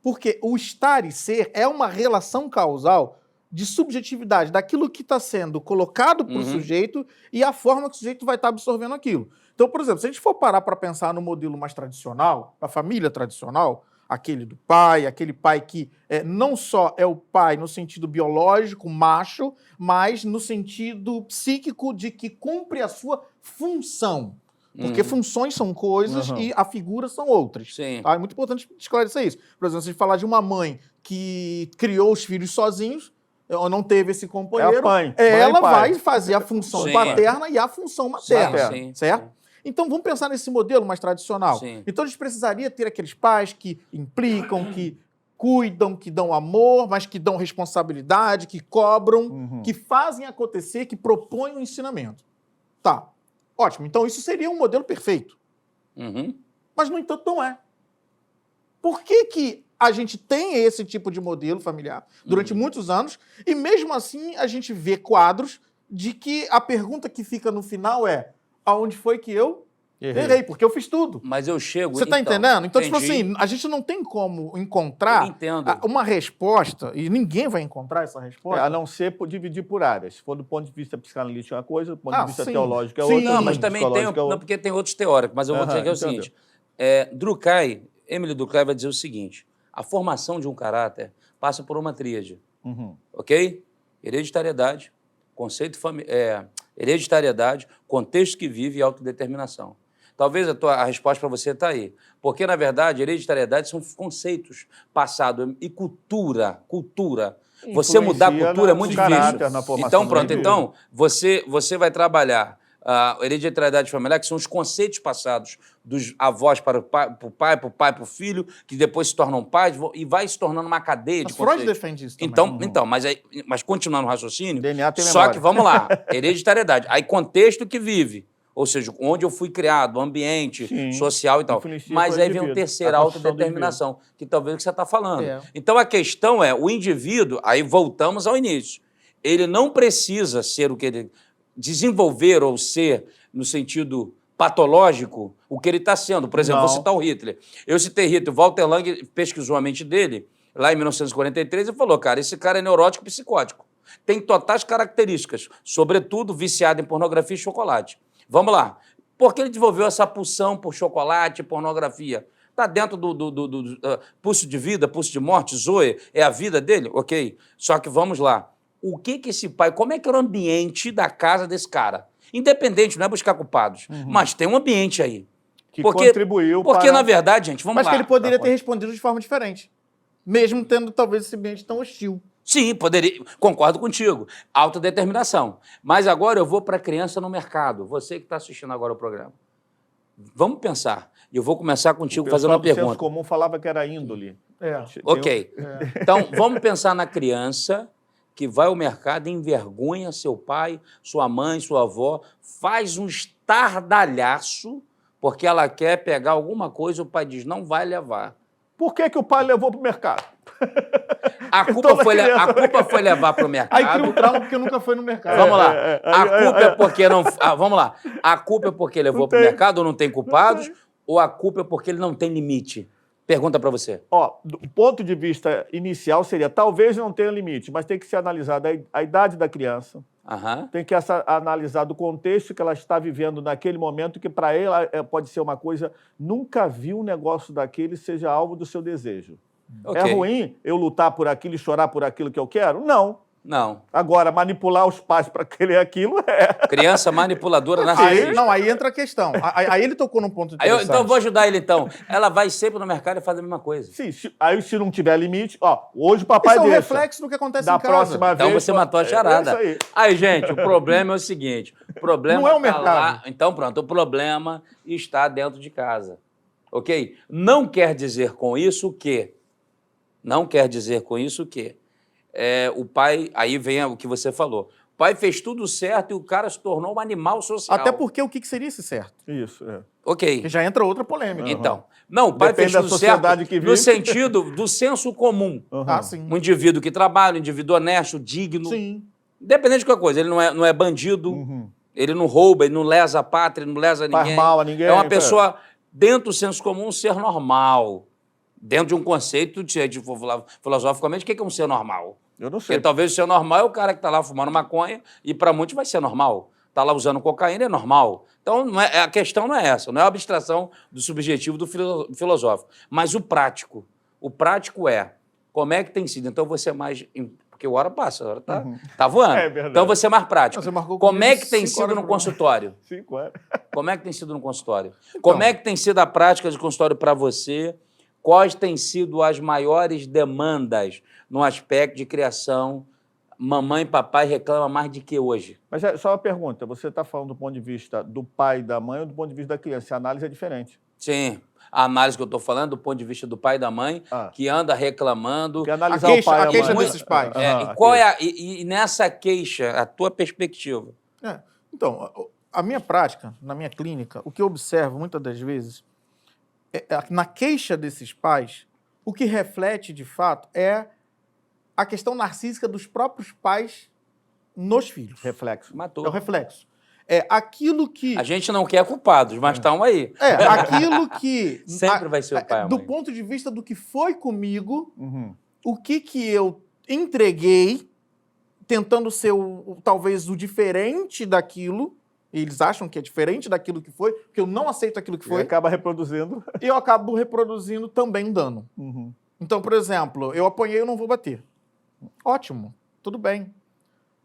Porque o estar e ser é uma relação causal de subjetividade daquilo que está sendo colocado para o sujeito e a forma que o sujeito vai estar absorvendo aquilo. Então, por exemplo, se a gente for parar para pensar no modelo mais tradicional, da família tradicional, aquele do pai, aquele pai que não só é o pai no sentido biológico, macho, mas no sentido psíquico de que cumpre a sua função. Porque funções são coisas e a figura são outras. Sim. Tá? É muito importante esclarecer isso. Por exemplo, se a gente falar de uma mãe que criou os filhos sozinhos, ou não teve esse companheiro, É a mãe, ela pai. vai fazer a função Sim. paterna e a função materna, Sim, sim, certo? sim. Então, vamos pensar nesse modelo mais tradicional. Sim. Então, a gente precisaria ter aqueles pais que implicam, que cuidam, que dão amor, mas que dão responsabilidade, que cobram, que fazem acontecer, que propõem o ensinamento. Tá, ótimo. Então, isso seria um modelo perfeito. Uhum. Mas, no entanto, não é. Por que a gente tem esse tipo de modelo familiar durante muitos anos e, mesmo assim, a gente vê quadros de que a pergunta que fica no final é: aonde foi que eu errei? Porque eu fiz tudo. Mas eu chego... Você está entendendo? Então, tipo entendi. assim, a gente não tem como Eu encontrar entendo. uma resposta, e ninguém vai encontrar essa resposta. A não ser dividir por áreas. Se for do ponto de vista psicanalítico é uma coisa, do ponto de vista sim. teológico é Sim. outra. Não, do mas ponto também tem... psicológico é Não, outra. porque tem outros teóricos, mas eu vou dizer que é o Entendeu? seguinte. Emily Durkheim vai dizer o seguinte: a formação de um caráter passa por uma tríade, ok? Hereditariedade, hereditariedade, contexto que vive e autodeterminação. Talvez a resposta para você está aí. Porque, na verdade, hereditariedade são conceitos passados e cultura. Você mudar a Influencia cultura é muito no caráter, difícil. na formação Então, do pronto. indivíduo. Então, você vai trabalhar a hereditariedade familiar, que são os conceitos passados dos avós para o pai, para o filho, que depois se tornam pais, e vai se tornando uma cadeia de Mas Freud conceitos. defende isso também. Então, mas continuando o raciocínio, DNA tem só memória. que, vamos lá, hereditariedade. Aí, contexto que vive, ou seja, onde eu fui criado, o ambiente Sim, social e tal. influencia Mas pro aí vem o indivíduo, terceiro, a a construção do autodeterminação, que talvez é o que você está falando. É. Então, a questão é, o indivíduo, aí voltamos ao início, ele não precisa ser o que ele... desenvolver ou ser, no sentido patológico, o que ele está sendo. Por exemplo, Não. vou citar o Hitler. Eu citei Hitler, Walter Lang pesquisou a mente dele, lá em 1943, e falou, cara, esse cara é neurótico e psicótico. Tem totais características, sobretudo viciado em pornografia e chocolate. Vamos lá. Por que ele desenvolveu essa pulsão por chocolate e pornografia? Está dentro do pulso de vida, pulso de morte, Zoe, é a vida dele? Ok. Só que vamos lá. O que esse pai... Como é que era o ambiente da casa desse cara? Independente, não é buscar culpados. Mas tem um ambiente aí. Que contribuiu Porque, para... na verdade, gente, vamos Mas lá. que ele poderia ter respondido de forma diferente. Mesmo tendo, talvez, esse ambiente tão hostil. Sim, poderia. Concordo contigo. Autodeterminação. Mas agora eu vou para a criança no mercado. Você que está assistindo agora o programa. Vamos pensar. E eu vou começar contigo fazendo uma O senso pergunta. comum falava que era índole. Ok. Então, vamos pensar na criança que vai ao mercado, envergonha seu pai, sua mãe, sua avó, faz um estardalhaço porque ela quer pegar alguma coisa, o pai diz, não vai levar. Por que o pai levou para o mercado? A culpa foi levar para o mercado. Aí cria um trauma porque nunca foi no mercado. Vamos lá. A culpa é porque não... vamos lá. A culpa é porque levou para o mercado ou não tem culpados? Ou a culpa é porque ele não tem limite? Pergunta para você. Do ponto de vista inicial seria, talvez não tenha limite, mas tem que ser analisada a idade da criança, tem que analisar do contexto que ela está vivendo naquele momento, que para ela pode ser uma coisa, nunca viu um negócio daquele seja alvo do seu desejo. Okay. É ruim eu lutar por aquilo e chorar por aquilo que eu quero? Não. Não. Agora, manipular os pais para querer aquilo é... Criança manipuladora narcisista. Aí entra a questão. Aí ele tocou num ponto interessante. Então, eu vou ajudar ele, então. Ela vai sempre no mercado e faz a mesma coisa. Sim, aí se não tiver limite, hoje o papai Isso é um deixa. reflexo do que acontece Da em casa. próxima Então vez... você matou a charada. É isso aí, gente, o problema é o seguinte. O problema Não é o tá mercado. lá. Então, pronto. O problema está dentro de casa. Ok? Não quer dizer com isso que... o pai, aí vem o que você falou, o pai fez tudo certo e o cara se tornou um animal social. Até porque o que seria esse certo? Isso, Ok. Que já entra outra polêmica. Então, não, o pai Depende fez da tudo sociedade certo que vive. no sentido do senso comum. Sim. Um indivíduo que trabalha, um indivíduo honesto, digno. Sim. Independente de qualquer coisa, ele não é bandido, ele não rouba, ele não lesa a pátria, ele não lesa ninguém. Faz mal a ninguém. É uma pessoa, dentro do senso comum, um ser normal. Dentro de um conceito filosoficamente, o que é um ser normal? Eu não sei. Porque talvez o ser normal é o cara que está lá fumando maconha e para muitos vai ser normal. Está lá usando cocaína, é normal. Então, a questão não é essa, não é a abstração do subjetivo do filosófico, mas o prático. O prático é como é que tem sido. Então, você mais... Porque a hora passa, a hora tá voando. É verdade. Então, você é mais prático. Você marcou Como comigo é que tem 5 sido horas no por consultório? 5 horas. Como é que tem sido no consultório? Como é que tem sido a prática de consultório para você? quais têm sido as maiores demandas no aspecto de criação? Mamãe e papai reclamam mais de que hoje? Mas só uma pergunta, você está falando do ponto de vista do pai e da mãe ou do ponto de vista da criança? A análise é diferente. Sim, a análise que eu estou falando do ponto de vista do pai e da mãe, que anda reclamando. Porque analisar o pai e A queixa a mãe... desses pais. E qual é e nessa queixa, a tua perspectiva? Então, a minha prática, na minha clínica, o que eu observo muitas das vezes, na queixa desses pais, o que reflete de fato é a questão narcísica dos próprios pais nos filhos. Reflexo. É o Matou. reflexo. É aquilo que... A gente não quer culpados, mas estão aí. aquilo que... Sempre vai ser o pai e a do mãe. ponto de vista do que foi comigo, Uhum. o que eu entreguei, tentando ser talvez o diferente daquilo, e eles acham que é diferente daquilo que foi, porque eu não aceito aquilo que E foi, acaba reproduzindo. e eu acabo reproduzindo também dano. Uhum. Então, por exemplo, eu apanhei, eu não vou bater. Ótimo, tudo bem.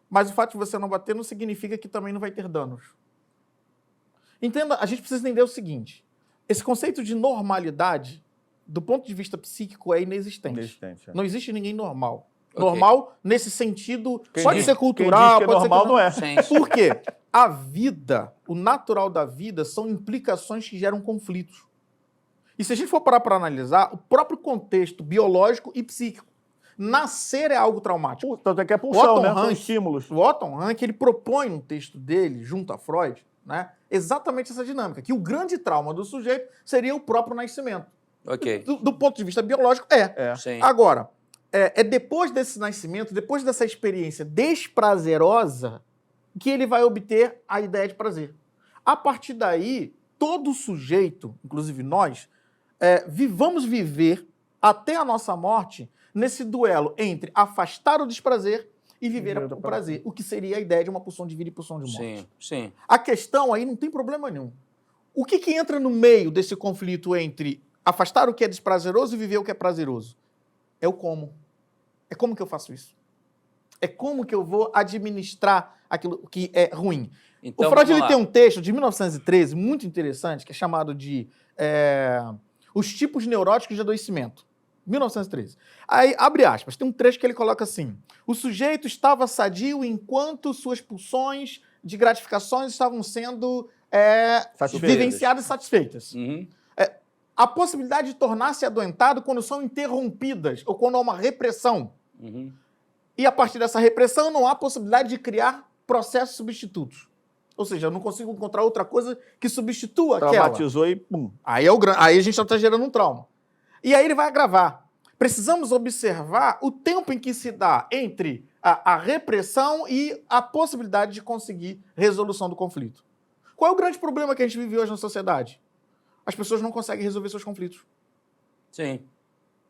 Mas o fato de você não bater não significa que também não vai ter danos. Entenda, a gente precisa entender o seguinte, esse conceito de normalidade, do ponto de vista psíquico, é inexistente. Inexistente, é. Não existe ninguém normal. Ok. Normal nesse sentido, Quem pode diz- ser Quem cultural, diz que é pode ser normal não é. Sim. Por quê? A vida, o natural da vida, são implicações que geram conflitos. E se a gente for parar para analisar, o próprio contexto biológico e psíquico. Nascer é algo traumático. Tanto é que é pulsão, Otto né? São Rank. estímulos. O Otto Rank, ele propõe no texto dele, junto a Freud, né, exatamente essa dinâmica, que o grande trauma do sujeito seria o próprio nascimento. Ok. Do ponto de vista biológico, É. Sim. Agora, é depois desse nascimento, depois dessa experiência desprazerosa, que ele vai obter a ideia de prazer. A partir daí, todo sujeito, inclusive nós, vamos viver até a nossa morte nesse duelo entre afastar o desprazer e viver o prazer, o que seria a ideia de uma pulsão de vida e pulsão de morte. Sim, sim. A questão aí não tem problema nenhum. O que entra no meio desse conflito entre afastar o que é desprazeroso e viver o que é prazeroso? É o como. É como que eu faço isso? É como que eu vou administrar aquilo que é ruim. Então, o Freud vamos ele lá. tem um texto de 1913 muito interessante, que é chamado de Os Tipos Neuróticos de Adoecimento. 1913. Aí, abre aspas, tem um trecho que ele coloca assim: o sujeito estava sadio enquanto suas pulsões de gratificações estavam sendo vivenciadas e satisfeitas. Uhum. A possibilidade de tornar-se adoentado quando são interrompidas ou quando há uma repressão. Uhum. E a partir dessa repressão não há possibilidade de criar processos substitutos. Ou seja, eu não consigo encontrar outra coisa que substitua aquela. Traumatizou e pum. Aí a gente já está gerando um trauma. E aí ele vai agravar. Precisamos observar o tempo em que se dá entre a repressão e a possibilidade de conseguir resolução do conflito. Qual é o grande problema que a gente vive hoje na sociedade? As pessoas não conseguem resolver seus conflitos. Sim.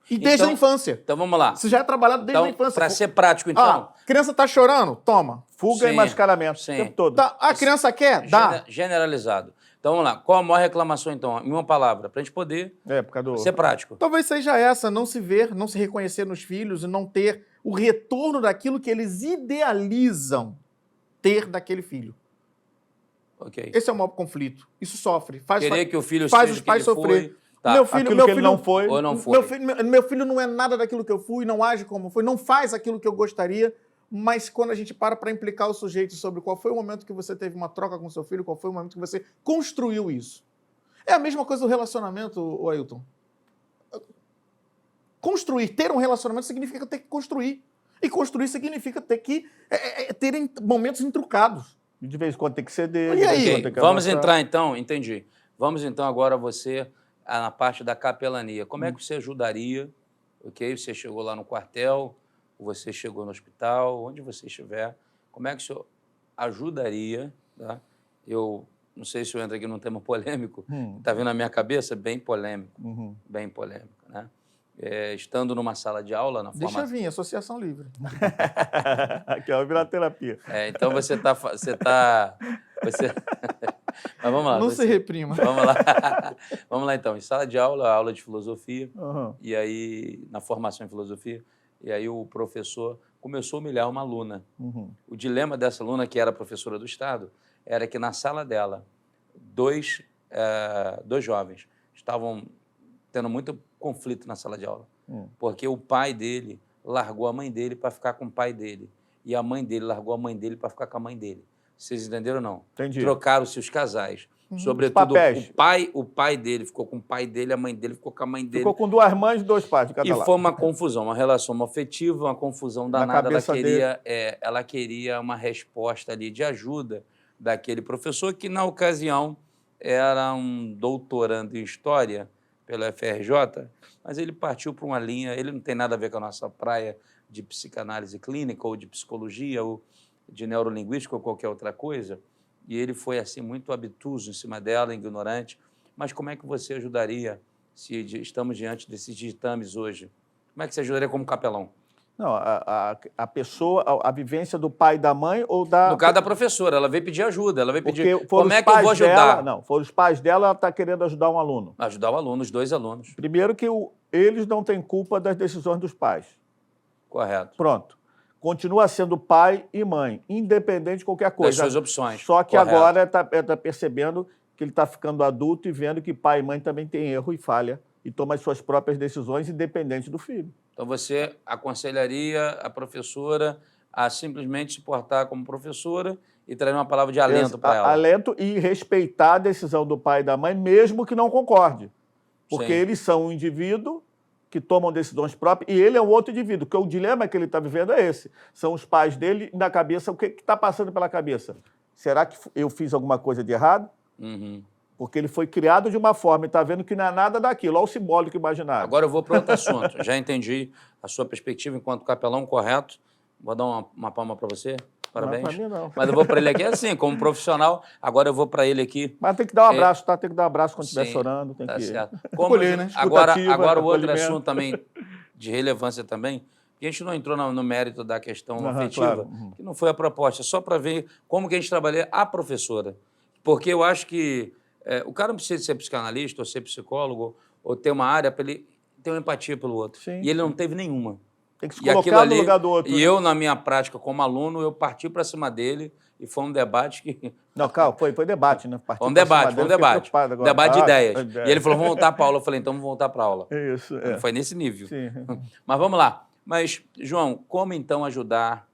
E desde Então- a infância. Então vamos lá. Isso já é trabalhado desde a Então, infância. para ser prático, então, Criança tá chorando? Toma. Fuga Sim, e mascaramento sim. o tempo todo. Tá, a criança quer? Dá. generalizado. Então vamos lá. Qual a maior reclamação, então? Em uma palavra, para a gente poder Por causa do... ser prático. Talvez seja essa, não se ver, não se reconhecer nos filhos e não ter o retorno daquilo que eles idealizam ter daquele filho. Ok. Esse é o maior conflito. Isso sofre. Querer que o filho faz seja os pais o que ele sofrer. foi. Tá. Meu filho, Aquilo que ele não foi. Ou não foi. Meu filho não é nada daquilo que eu fui, não age como foi, não faz aquilo que eu gostaria, mas quando a gente para implicar o sujeito sobre qual foi o momento que você teve uma troca com seu filho, qual foi o momento que você construiu isso. É a mesma coisa do relacionamento, Ailton. Construir, ter um relacionamento significa ter que construir. E construir significa ter que terem momentos intrucados. De vez em quando tem que ceder. E de vez em aí? quando tem que Vamos avançar. entrar então, entendi. Vamos então agora você na parte da capelania. Como é que você ajudaria? Ok, você chegou lá no quartel, você chegou no hospital, onde você estiver. Como é que o senhor ajudaria? Tá? Eu não sei se eu entro aqui num tema polêmico. Está vindo na minha cabeça bem polêmico, bem polêmico, né? Estando numa sala de aula na Deixa formação. vir, associação livre. Aqui, ó, virar terapia. Então você você Mas vamos lá. Não se reprima. Vamos lá. Vamos lá, então. Em sala de aula, aula de filosofia, Uhum. e aí, na formação em filosofia, e aí o professor começou a humilhar uma aluna. Uhum. O dilema dessa aluna, que era professora do Estado, era que na sala dela, dois jovens estavam tendo muito conflito na sala de aula. Porque o pai dele largou a mãe dele para ficar com o pai dele. E a mãe dele largou a mãe dele para ficar com a mãe dele. Vocês entenderam ou não? Entendi. Trocaram-se os casais. Sobretudo, o pai dele ficou com o pai dele, a mãe dele ficou com a mãe dele. Ficou com 2 mães e 2 pais de cada lado. E foi uma confusão, uma relação afetiva, uma confusão danada. Ela queria uma resposta ali de ajuda daquele professor que, na ocasião, era um doutorando em História pela FRJ, mas ele partiu para uma linha, ele não tem nada a ver com a nossa praia de psicanálise clínica ou de psicologia ou de neurolinguística ou qualquer outra coisa, e ele foi assim muito obtuso em cima dela, ignorante. Mas como é que você ajudaria se estamos diante desses ditames hoje? Como é que você ajudaria como capelão? Não, a pessoa, a vivência do pai e da mãe ou da... No caso da professora, ela veio pedir ajuda, ela veio pedir, como é que eu vou ajudar? Não, foram os pais dela, ela está querendo ajudar um aluno. Ajudar o aluno, os 2 alunos. Primeiro que eles não têm culpa das decisões dos pais. Correto. Pronto. Continua sendo pai e mãe, independente de qualquer coisa. Das suas opções. Só que Correto. agora está percebendo que ele está ficando adulto e vendo que pai e mãe também têm erro e falha e toma as suas próprias decisões independente do filho. Então você aconselharia a professora a simplesmente se portar como professora e trazer uma palavra de alento para ela? Alento e respeitar a decisão do pai e da mãe, mesmo que não concorde. Porque Sim. Eles são um indivíduo que tomam decisões próprias, e ele é um outro indivíduo, porque o dilema que ele está vivendo é esse. São os pais dele, na cabeça, o que está passando pela cabeça? Será que eu fiz alguma coisa de errado? Porque ele foi criado de uma forma e está vendo que não é nada daquilo. Olha o simbólico imaginário. Agora eu vou para outro assunto. Já entendi a sua perspectiva enquanto capelão, correto. Vou dar uma palma para você. Parabéns. Não, para mim não. Mas eu vou para ele aqui assim, como profissional. Agora eu vou para ele aqui. Mas tem que dar um abraço, tá? Tem que dar um abraço quando estiver chorando. Tem tá que... certo. Acolher, né? Agora o outro assunto também, de relevância também, que a gente não entrou no mérito da questão afetiva, claro. que não foi a proposta, só para ver como que a gente trabalha a professora. Porque eu acho que o cara não precisa ser psicanalista ou ser psicólogo ou ter uma área para ele ter uma empatia pelo outro. Sim, e ele não teve nenhuma. Tem que se colocar no lugar do outro. E eu, na minha prática como aluno, eu parti para cima dele e foi um debate que... Não, calma, foi debate, né? Foi um debate. Debate de ideias. E ele falou, vamos voltar para a aula. Eu falei, então vamos voltar para a aula. Isso, Foi nesse nível. Sim. Mas vamos lá. Mas, João, como então ajudar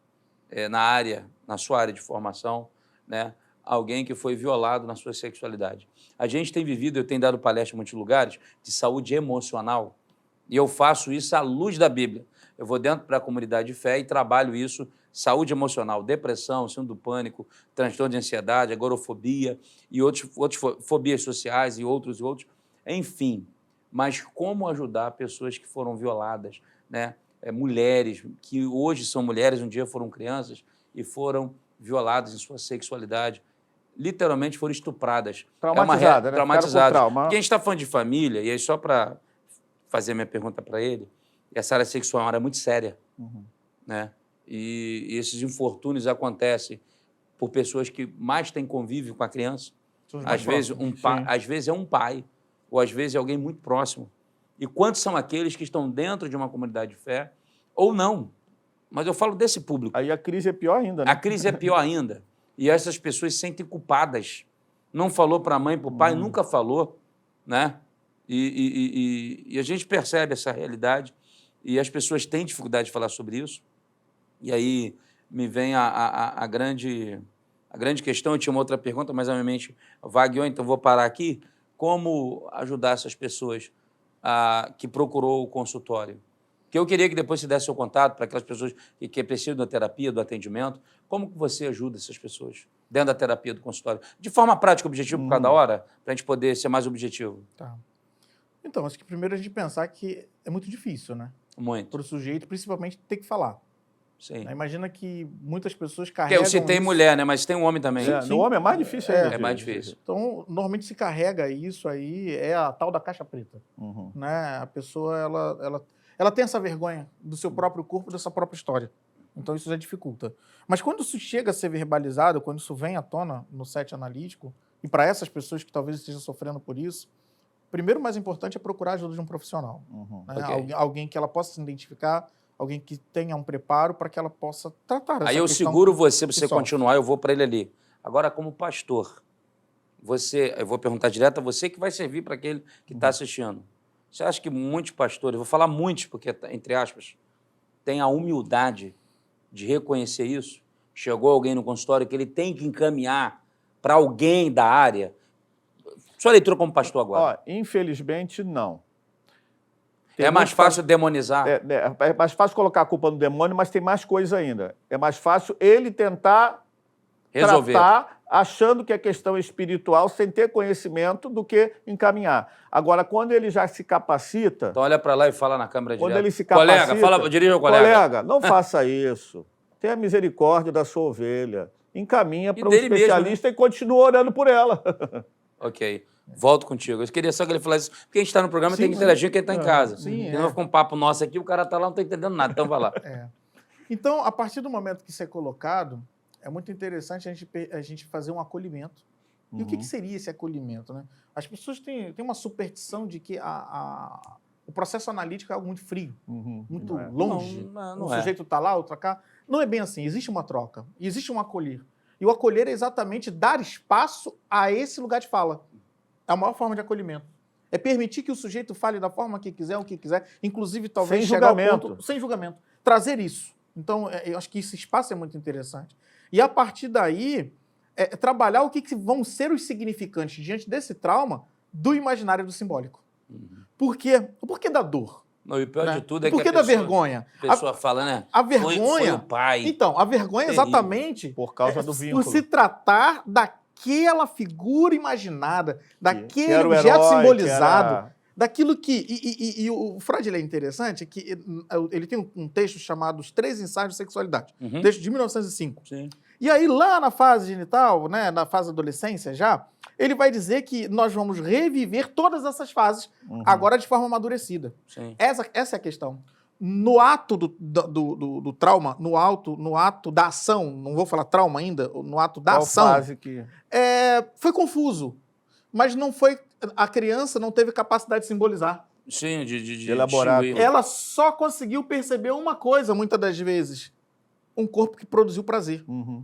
na sua área de formação, né, alguém que foi violado na sua sexualidade? A gente tem vivido, eu tenho dado palestra em muitos lugares, de saúde emocional, e eu faço isso à luz da Bíblia. Eu vou dentro para a comunidade de fé e trabalho isso, saúde emocional, depressão, síndrome do pânico, transtorno de ansiedade, agorafobia e outras fobias sociais e outros. Enfim, mas como ajudar pessoas que foram violadas, né? Mulheres que hoje são mulheres, um dia foram crianças e foram violadas em sua sexualidade, literalmente foram estupradas. Traumatizadas, né? Traumatizadas. Porque a gente está falando de família, e aí só para fazer a minha pergunta para ele, essa área sexual é uma área muito séria, né? E esses infortúnios acontecem por pessoas que mais têm convívio com a criança. Às vezes é um pai, ou às vezes é alguém muito próximo. E quantos são aqueles que estão dentro de uma comunidade de fé, ou não? Mas eu falo desse público. Aí a crise é pior ainda, né? A crise é pior ainda. E essas pessoas se sentem culpadas. Não falou para a mãe, para o pai, nunca falou, né? E a gente percebe essa realidade e as pessoas têm dificuldade de falar sobre isso. E aí me vem a grande questão. Eu tinha uma outra pergunta, mas a minha mente vagueou, então vou parar aqui. Como ajudar essas pessoas que procurou o consultório? Que eu queria que depois você desse seu contato para aquelas pessoas que precisam da terapia, do atendimento. Como que você ajuda essas pessoas dentro da terapia, do consultório? De forma prática, objetiva por cada hora, para a gente poder ser mais objetivo. Tá. Então, acho que primeiro a gente pensar que é muito difícil, né? Muito. Para o sujeito, principalmente, ter que falar. Sim. Imagina que muitas pessoas Porque carregam eu citei isso. mulher, né? Mas tem um homem também. Sim. No homem é mais difícil ainda. É mais difícil. Então, normalmente se carrega isso aí, é a tal da caixa preta. Né? A pessoa, ela tem essa vergonha do seu próprio corpo, dessa própria história. Então, isso já dificulta. Mas quando isso chega a ser verbalizado, quando isso vem à tona no set analítico, e para essas pessoas que talvez estejam sofrendo por isso, primeiro, o mais importante é procurar a ajuda de um profissional. Né? Okay. Alguém que ela possa se identificar, alguém que tenha um preparo para que ela possa tratar essa Aí eu questão seguro você para que você sofre. continuar, eu vou para ele ali. Agora, como pastor, eu vou perguntar direto a você que vai servir para aquele que está assistindo. Você acha que muitos pastores, vou falar muitos, porque, entre aspas, têm a humildade de reconhecer isso? Chegou alguém no consultório que ele tem que encaminhar para alguém da área? Sua leitura como pastor agora. Ó, infelizmente, não. É mais fácil demonizar? É mais fácil colocar a culpa no demônio, mas tem mais coisa ainda. É mais fácil ele tentar Resolver. tratar achando que é questão espiritual, sem ter conhecimento, do que encaminhar. Agora, quando ele já se capacita... Então olha para lá e fala na câmera direto. Quando ele se capacita... Colega, dirija ao colega. Colega, não faça isso. Tenha misericórdia da sua ovelha. Encaminha para um especialista, né? E continua orando por ela. Ok. Volto contigo. Eu queria só que ele falasse, porque a gente está no programa, tem que interagir com quem está em casa. Sim, não fica um papo nosso aqui, o cara está lá, não está entendendo nada, então vai lá. Então, a partir do momento que isso é colocado, é muito interessante a gente fazer um acolhimento. E o que seria esse acolhimento, né? As pessoas têm uma superstição de que o processo analítico é algo muito frio, muito longe. Um sujeito está lá, outro cá. Não é bem assim. Existe uma troca, existe um acolher. E o acolher é exatamente dar espaço a esse lugar de fala. É a maior forma de acolhimento. É permitir que o sujeito fale da forma que quiser, o que quiser, inclusive talvez chegar ao ponto... Sem julgamento. Trazer isso. Então, eu acho que esse espaço é muito interessante. E a partir daí, trabalhar o que vão ser os significantes diante desse trauma do imaginário do simbólico. Por quê? O porquê da dor? Não, e o pior de tudo é que a pessoa, da vergonha? A pessoa fala, né? A vergonha... Foi o pai. Então, a vergonha exatamente... Por causa do vínculo. Por se tratar daquela figura imaginada, daquele objeto simbolizado, daquilo que... E o Freud, ele é interessante, que ele tem um texto chamado Os Três Ensaios de Sexualidade, texto de 1905. Sim. E aí, lá na fase genital, né, na fase da adolescência já, ele vai dizer que nós vamos reviver todas essas fases, agora de forma amadurecida. Sim. Essa é a questão. No ato do trauma, no ato da ação, não vou falar trauma ainda, no ato da ação, fase que... foi confuso, mas não foi, a criança não teve capacidade de simbolizar. Sim, de elaborar. Ela só conseguiu perceber uma coisa, muitas das vezes, um corpo que produziu prazer.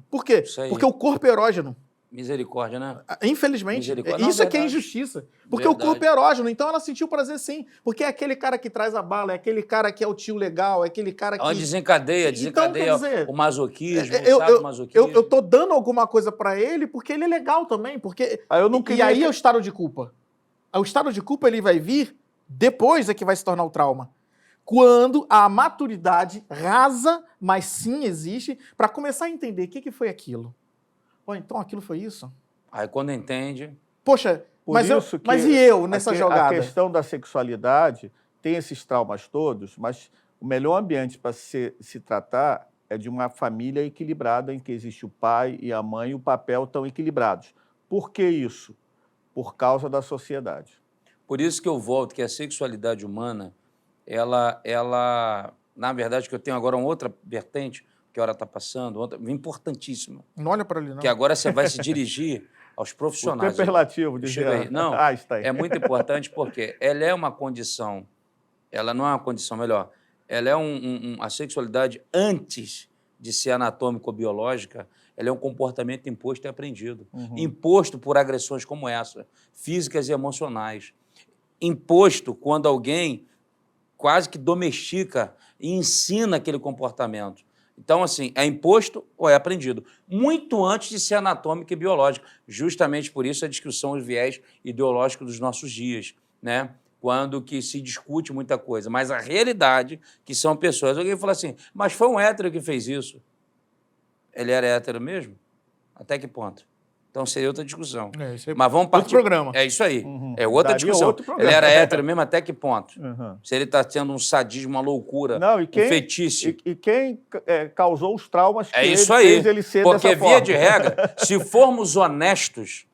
Por quê? Porque o corpo é erógeno. Misericórdia, né? Infelizmente. Misericórdia. Isso aqui é injustiça. Porque o corpo é erógeno, então ela sentiu prazer sim. Porque é aquele cara que traz a bala, é aquele cara que é o tio legal, é aquele cara que... Onde desencadeia então, quer dizer, o masoquismo, o masoquismo. Eu tô dando alguma coisa pra ele porque ele é legal também. Porque... E aí é o estado de culpa. O estado de culpa ele vai vir depois é que vai se tornar o trauma. Quando a maturidade rasa, mas sim existe, para começar a entender o que foi aquilo. Pô, então aquilo foi isso? Aí quando entende... Poxa, mas e eu nessa jogada? A questão da sexualidade tem esses traumas todos, mas o melhor ambiente para se tratar é de uma família equilibrada, em que existe o pai e a mãe e o papel estão equilibrados. Por que isso? Por causa da sociedade. Por isso que eu volto, que a sexualidade humana, ela na verdade, que eu tenho agora uma outra vertente, que a hora está passando, outra, importantíssima. Não olha para ali, não. Que agora você vai se dirigir aos profissionais. O tempo é relativo, dizer. Não, é muito importante porque ela é uma condição, ela não é uma condição melhor, ela é a sexualidade antes de ser anatômico-biológica, ela é um comportamento imposto e aprendido. Imposto por agressões como essa, físicas e emocionais. Imposto quando alguém quase que domestica e ensina aquele comportamento. Então, assim, é imposto ou é aprendido? Muito antes de ser anatômico e biológico. Justamente por isso a discussão dos viés ideológicos dos nossos dias, né? Quando que se discute muita coisa. Mas a realidade que são pessoas... Alguém fala assim, mas foi um hétero que fez isso. Ele era hétero mesmo? Até que ponto? Então seria outra discussão. Mas vamos partir... Outro programa. É isso aí. É outra discussão. Ele era hétero mesmo até que ponto? Se ele está tendo um sadismo, uma loucura, um fetiche. E quem causou os traumas que ele fez ele ser dessa forma. Porque, via de regra, se formos honestos,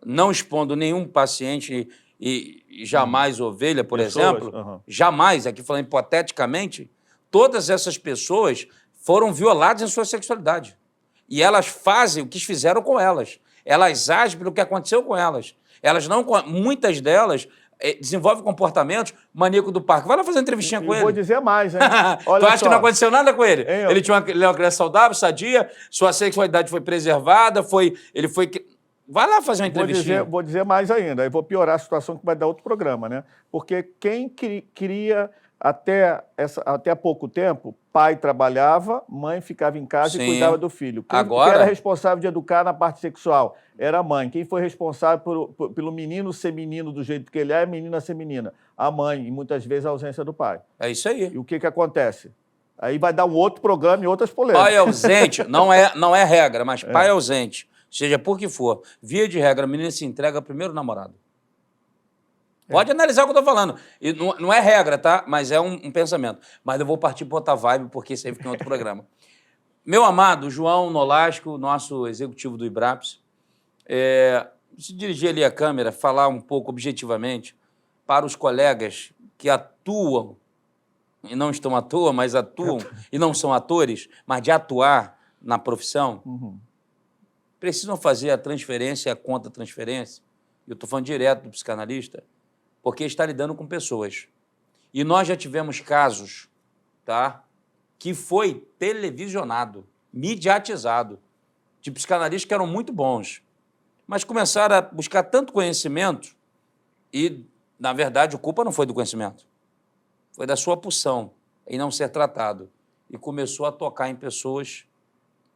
não expondo nenhum paciente e jamais ovelha, por exemplo, jamais, aqui falando hipoteticamente, todas essas pessoas foram violadas em sua sexualidade. E elas fazem o que fizeram com elas. Elas agem pelo que aconteceu com elas. Muitas delas desenvolvem comportamentos maníaco do parque. Vai lá fazer uma entrevistinha com ele. Vou dizer mais, hein? Tu acha que não aconteceu nada com ele? Ele tinha uma criança saudável, sadia, sua sexualidade foi preservada, Vai lá fazer uma entrevistinha. Vou dizer mais ainda, aí vou piorar a situação que vai dar outro programa, né? Porque quem queria, até pouco tempo, pai trabalhava, mãe ficava em casa Sim. e cuidava do filho. Quem Agora... era responsável de educar na parte sexual era a mãe. Quem foi responsável pelo menino ser menino do jeito que ele é, a menina ser menina? A mãe, e muitas vezes a ausência do pai. É isso aí. E o que acontece? Aí vai dar um outro programa e outras polêmicas. Pai ausente, não é regra, mas pai ausente, seja por que for, via de regra, a menina se entrega ao primeiro namorado. Pode analisar o que eu estou falando. E não é regra, tá? Mas é um pensamento. Mas eu vou partir para outra vibe, porque isso aí fica em outro programa. Meu amado João Nolasco, nosso executivo do IBRAPS, se dirigir ali à câmera, falar um pouco objetivamente para os colegas que atuam, e não estão à toa, mas atuam, e não são atores, mas de atuar na profissão, precisam fazer a transferência e a contra-transferência. Eu estou falando direto do psicanalista, porque está lidando com pessoas. E nós já tivemos casos, tá, que foi televisionado, mediatizado, de psicanalistas que eram muito bons, mas começaram a buscar tanto conhecimento e, na verdade, a culpa não foi do conhecimento, foi da sua pulsão em não ser tratado. E começou a tocar em pessoas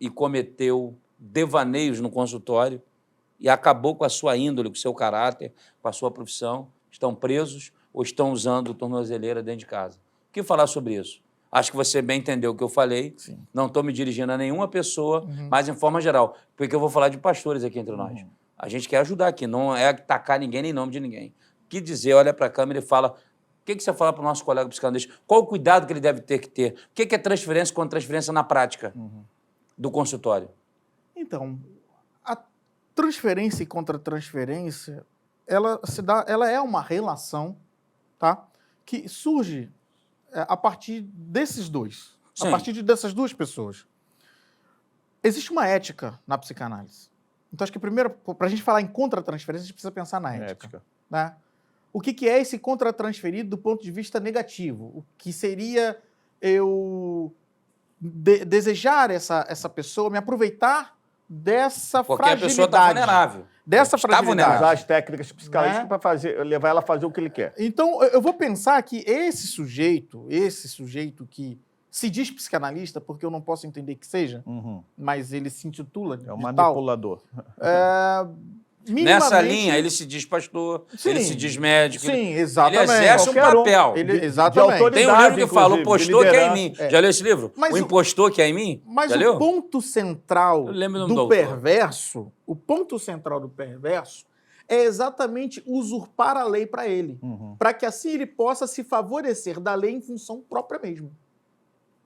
e cometeu devaneios no consultório e acabou com a sua índole, com o seu caráter, com a sua profissão. Estão presos ou estão usando tornozeleira dentro de casa. O que falar sobre isso? Acho que você bem entendeu o que eu falei. Sim. Não estou me dirigindo a nenhuma pessoa, mas em forma geral. Porque eu vou falar de pastores aqui entre nós. A gente quer ajudar aqui, não é atacar ninguém nem nome de ninguém. O que dizer? Olha para a câmera e fala... O que você fala para o nosso colega psicanalista? Qual o cuidado que ele deve ter que ter? O que é transferência contra transferência na prática do consultório? Então, a transferência e contra-transferência, ela é uma relação, tá, que surge a partir desses dois, Sim. a partir dessas duas pessoas. Existe uma ética na psicanálise. Então, acho que primeiro, para a gente falar em contra-transferência, a gente precisa pensar na ética. Né? O que é esse contra-transferido do ponto de vista negativo? O que seria eu desejar essa pessoa, me aproveitar dessa porque fragilidade. Porque a pessoa está vulnerável. Dessa fragilidade. Usar as técnicas psicanalísticas para levar ela a fazer o que ele quer. Então, eu vou pensar que esse sujeito que se diz psicanalista, porque eu não posso entender que seja, mas ele se intitula de um manipulador. Nessa linha, ele se diz pastor, sim, ele se diz médico. Sim, exatamente. Ele exerce um papel. Exatamente. Tem um livro que fala o impostor que é em mim. Já leu esse livro? Mas o impostor que é em mim? Mas já leu? O ponto central do perverso, é exatamente usurpar a lei para ele, para que assim ele possa se favorecer da lei em função própria mesmo.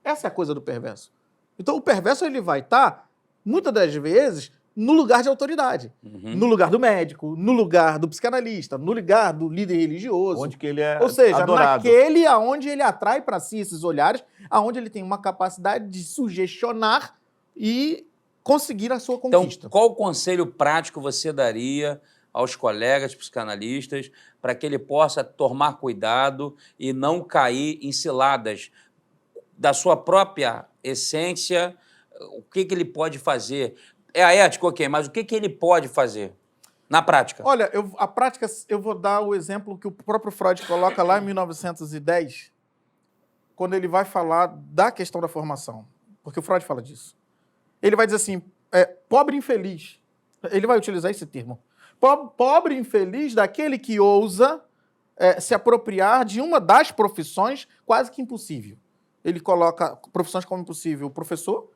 Essa é a coisa do perverso. Então, o perverso ele vai estar, muitas das vezes, no lugar de autoridade. No lugar do médico, no lugar do psicanalista, no lugar do líder religioso. Onde que ele é Ou seja, adorado. naquele aonde ele atrai para si esses olhares, aonde ele tem uma capacidade de sugestionar e conseguir a sua conquista. Então, qual conselho prático você daria aos colegas psicanalistas para que ele possa tomar cuidado e não cair em ciladas da sua própria essência? O que ele pode fazer? É a ética, ok, mas o que ele pode fazer na prática? Olha, a prática, eu vou dar o exemplo que o próprio Freud coloca lá em 1910, quando ele vai falar da questão da formação. Porque o Freud fala disso. Ele vai dizer assim, pobre infeliz. Ele vai utilizar esse termo. Pobre infeliz daquele que ousa se apropriar de uma das profissões quase que impossível. Ele coloca profissões como impossível o professor,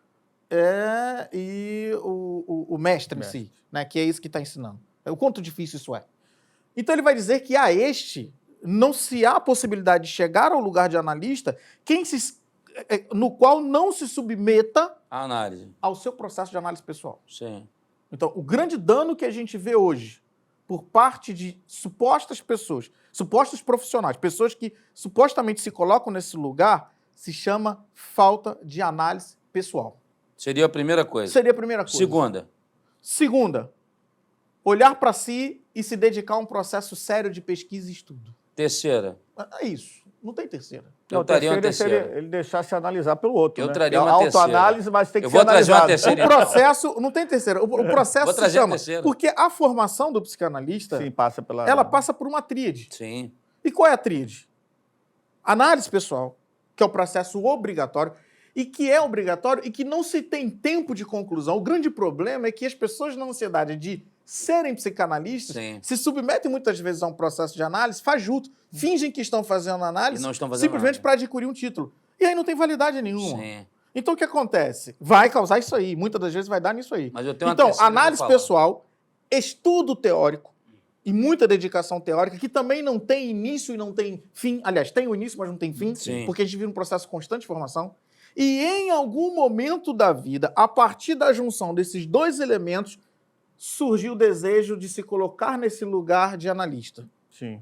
e o mestre em si, né, que é isso que está ensinando. O quanto difícil isso é. Então ele vai dizer que a este não se há possibilidade de chegar ao lugar de analista no qual não se submeta a análise ao seu processo de análise pessoal. Sim. Então, o grande dano que a gente vê hoje por parte de supostas pessoas, supostos profissionais, pessoas que supostamente se colocam nesse lugar, se chama falta de análise pessoal. Seria a primeira coisa. Seria a primeira coisa. Segunda, olhar para si e se dedicar a um processo sério de pesquisa e estudo. Terceira. É isso. Não tem terceira. Eu o traria uma terceiro é se terceira. ele deixasse analisar pelo outro. Eu né? traria É uma terceira. autoanálise, mas tem que Eu ser vou trazer uma analisado. terceira. O processo, não tem terceira, o processo Vou se trazer a chama, terceira. porque a formação do psicanalista, Sim, passa pela ela análise. passa por uma tríade. Sim. E qual é a tríade? Análise pessoal, que é o processo obrigatório, e que é obrigatório e que não se tem tempo de conclusão. O grande problema é que as pessoas na ansiedade de serem psicanalistas Sim. se submetem muitas vezes a um processo de análise fajuto, fingem que estão fazendo análise E não estão fazendo simplesmente nada. para adquirir um título. E aí não tem validade nenhuma. Sim. Então o que acontece? Vai causar isso aí, muitas das vezes vai dar nisso aí. Mas eu tenho uma Então, terceira que eu vou análise falar. pessoal, estudo teórico e muita dedicação teórica, que também não tem início e não tem fim. Aliás, tem o início, mas não tem fim, Sim. porque a gente vive um processo constante de formação. E em algum momento da vida, a partir da junção desses dois elementos, surgiu o desejo de se colocar nesse lugar de analista. Sim.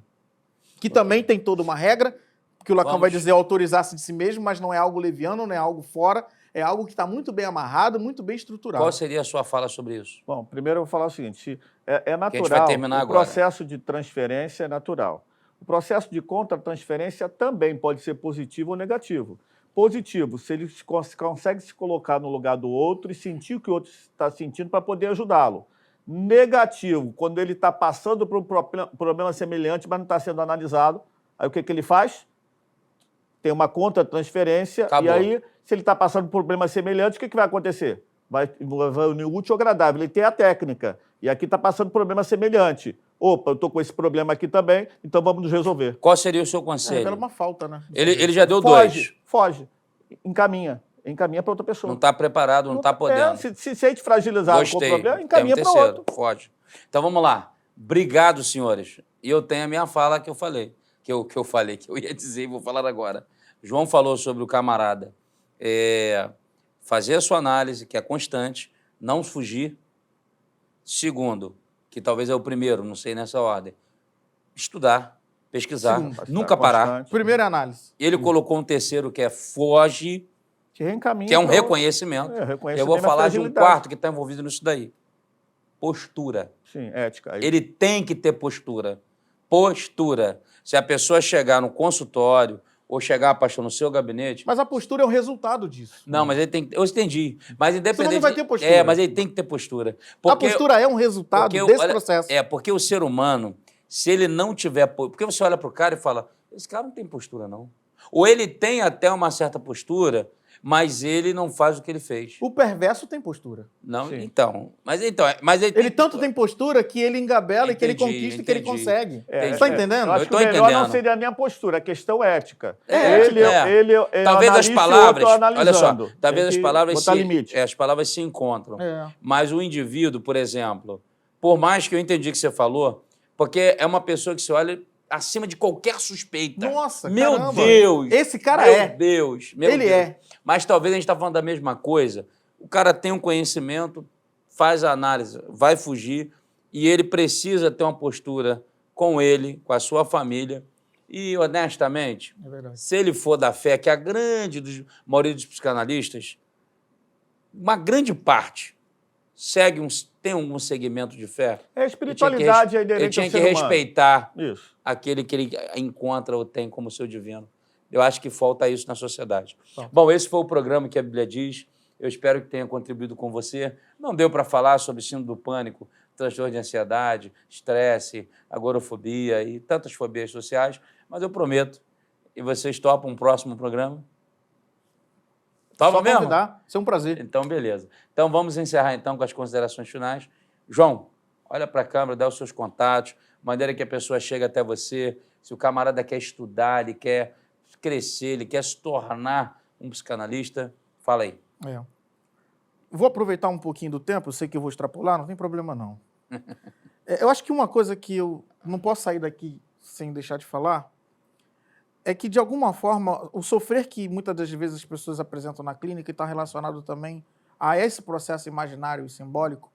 Que também tem toda uma regra, que o Lacan Vamos. vai dizer autorizar-se de si mesmo, mas não é algo leviano, não é algo fora, é algo que está muito bem amarrado, muito bem estruturado. Qual seria a sua fala sobre isso? Bom, primeiro eu vou falar o seguinte, é a natural, gente vai terminar o agora. processo de transferência é natural. O processo de contra-transferência também pode ser positivo ou negativo. Positivo, se ele consegue se colocar no lugar do outro e sentir o que o outro está sentindo para poder ajudá-lo. Negativo, quando ele está passando por um problema semelhante, mas não está sendo analisado, aí o que ele faz? Tem uma contra-transferência, Acabou. e aí, se ele está passando por problema semelhante, o que vai acontecer? Vai unir o útil ao agradável. Ele tem a técnica, e aqui está passando por problema semelhante. Opa, eu estou com esse problema aqui também, então vamos nos resolver. Qual seria o seu Revela conselho? uma falta, né? Ele já deu dois. Foge, encaminha para outra pessoa. Não está preparado, não está podendo. Se sente fragilizado com o Gostei. problema, Tem um encaminha para terceiro. outro. Foge. Então vamos lá. Obrigado, senhores. E eu tenho a minha fala que eu falei, que eu ia dizer e vou falar agora. João falou sobre o camarada fazer a sua análise, que é constante, não fugir. Segundo, que talvez é o primeiro, não sei nessa ordem, estudar, pesquisar, Segundo. nunca parar. Constante. Primeira análise. Ele colocou um terceiro que é foge, Te reencaminha. que é um pra- reconhecimento. reconhece Eu vou bem na falar de um fragilidade. quarto que está envolvido nisso daí. Postura. Sim, ética. Aí. Ele tem que ter postura. Postura. Se a pessoa chegar no consultório ou chegar, pastor, no seu gabinete... Mas a postura é o resultado disso. Não, mas ele tem que... Eu entendi. Mas independente... não vai ter postura. Mas ele tem que ter postura. A postura é um resultado desse processo. Porque o ser humano, se ele não tiver... Porque você olha para o cara e fala, esse cara não tem postura, não. Ou ele tem até uma certa postura, mas ele não faz o que ele fez. O perverso tem postura. Não, Sim. então... Mas Ele tanto tem postura que ele engabela e que ele Entendi, conquista e que ele entendi. consegue. Entendi. Você tá entendendo? Eu acho Eu que tô o melhor não entendendo. seria nem a postura, a questão ética. Ética, Ele talvez as analista e o palavras, outro olha só, analisando. talvez Tem as que palavras botar limite. as palavras se encontram. É. Mas o indivíduo, por exemplo, por mais que eu entendi o que você falou, porque é uma pessoa que você olha acima de qualquer suspeita. Nossa, meu caramba. Deus! Esse cara meu é. Deus! Ele Deus. é. Mas talvez a gente está falando da mesma coisa. O cara tem um conhecimento, faz a análise, vai fugir, e ele precisa ter uma postura com ele, com a sua família. E, honestamente, É verdade. se ele for da fé, que a maioria dos psicanalistas, uma grande parte, tem um segmento de fé. A espiritualidade é Ele inerente tinha ao que ser humano. respeitar Isso. aquele que ele encontra ou tem como seu divino. Eu acho que falta isso na sociedade. Tá. Bom, esse foi o programa que a Bíblia diz. Eu espero que tenha contribuído com você. Não deu para falar sobre síndrome do pânico, transtorno de ansiedade, estresse, agorafobia e tantas fobias sociais, mas eu prometo. E vocês topam um próximo programa? Topa Só mesmo? convidar. Isso é um prazer. Então, beleza. Então, vamos encerrar então com as considerações finais. João, olha para a câmera, dá os seus contatos, maneira que a pessoa chega até você. Se o camarada quer estudar, ele quer crescer, ele quer se tornar um psicanalista, fala aí. É. Vou aproveitar um pouquinho do tempo, eu sei que eu vou extrapolar, não tem problema não. Eu acho que uma coisa que eu não posso sair daqui sem deixar de falar é que, de alguma forma, o sofrer que muitas das vezes as pessoas apresentam na clínica está relacionado também a esse processo imaginário e simbólico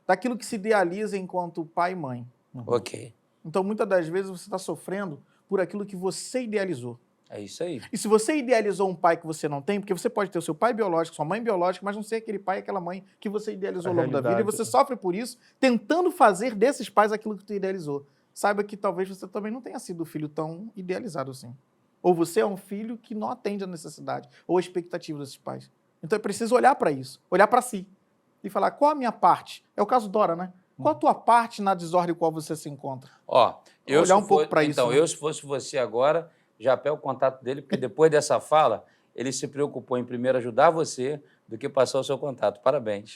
daquilo que se idealiza enquanto pai e mãe. Ok. Então, muitas das vezes, você está sofrendo por aquilo que você idealizou. É isso aí. E se você idealizou um pai que você não tem, porque você pode ter o seu pai biológico, sua mãe biológica, mas não ser aquele pai e aquela mãe que você idealizou ao longo da vida, e você sofre por isso, tentando fazer desses pais aquilo que você idealizou. Saiba que talvez você também não tenha sido o filho tão idealizado assim. Ou você é um filho que não atende a necessidade ou a expectativa desses pais. Então é preciso olhar para isso, olhar para si e falar, qual a minha parte? É o caso Dora, né? Qual a tua parte na desordem em qual você se encontra? Ó, Olhar um pouco para isso. Então, né? eu, se fosse você agora, já pego o contato dele, porque depois dessa fala, ele se preocupou em primeiro ajudar você do que passar o seu contato. Parabéns.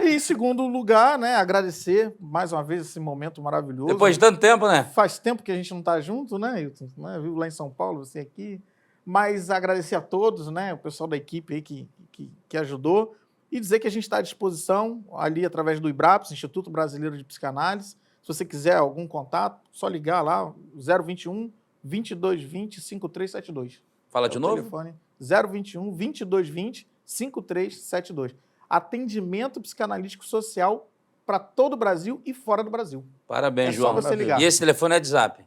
E em segundo lugar, né, agradecer mais uma vez esse momento maravilhoso. Depois de tanto tempo, né? Faz tempo que a gente não está junto, né, Hilton? Né? Vivo lá em São Paulo, você aqui. Mas agradecer a todos, né, o pessoal da equipe aí que ajudou. E dizer que a gente está à disposição ali através do IBRAPS, Instituto Brasileiro de Psicanálise. Se você quiser algum contato, só ligar lá, 021 2220 5372. Fala de novo? Telefone 021 2220 5372. Atendimento psicanalítico social para todo o Brasil e fora do Brasil. Parabéns, João. Só você ligar. E esse telefone é de zap?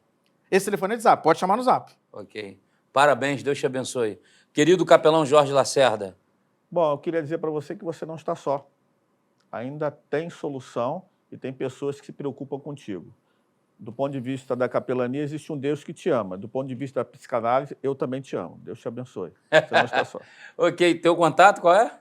Esse telefone é de zap, pode chamar no zap. Ok. Parabéns, Deus te abençoe. Querido capelão Jorge Lacerda. Bom, eu queria dizer para você que você não está só. Ainda tem solução e tem pessoas que se preocupam contigo. Do ponto de vista da capelania, existe um Deus que te ama. Do ponto de vista da psicanálise, eu também te amo. Deus te abençoe. Você não está só. Ok, teu contato qual é?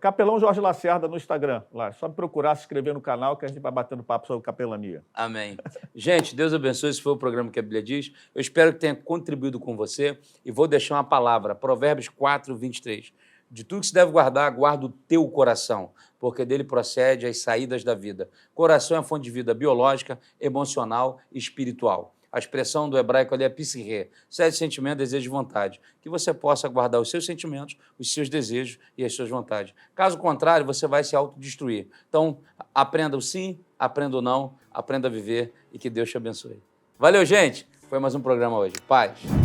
Capelão Jorge Lacerda no Instagram. Lá. É só me procurar, se inscrever no canal que a gente vai batendo papo sobre capelania. Amém. Gente, Deus abençoe. Esse foi o programa que a Bíblia diz. Eu espero que tenha contribuído com você e vou deixar uma palavra, Provérbios 4, 23. De tudo que se deve guardar, guarda o teu coração, porque dele procede as saídas da vida. Coração é a fonte de vida biológica, emocional e espiritual. A expressão do hebraico ali é psirrê, 7 sentimentos, desejo e vontade. Que você possa guardar os seus sentimentos, os seus desejos e as suas vontades. Caso contrário, você vai se autodestruir. Então, aprenda o sim, aprenda o não, aprenda a viver e que Deus te abençoe. Valeu, gente! Foi mais um programa hoje. Paz!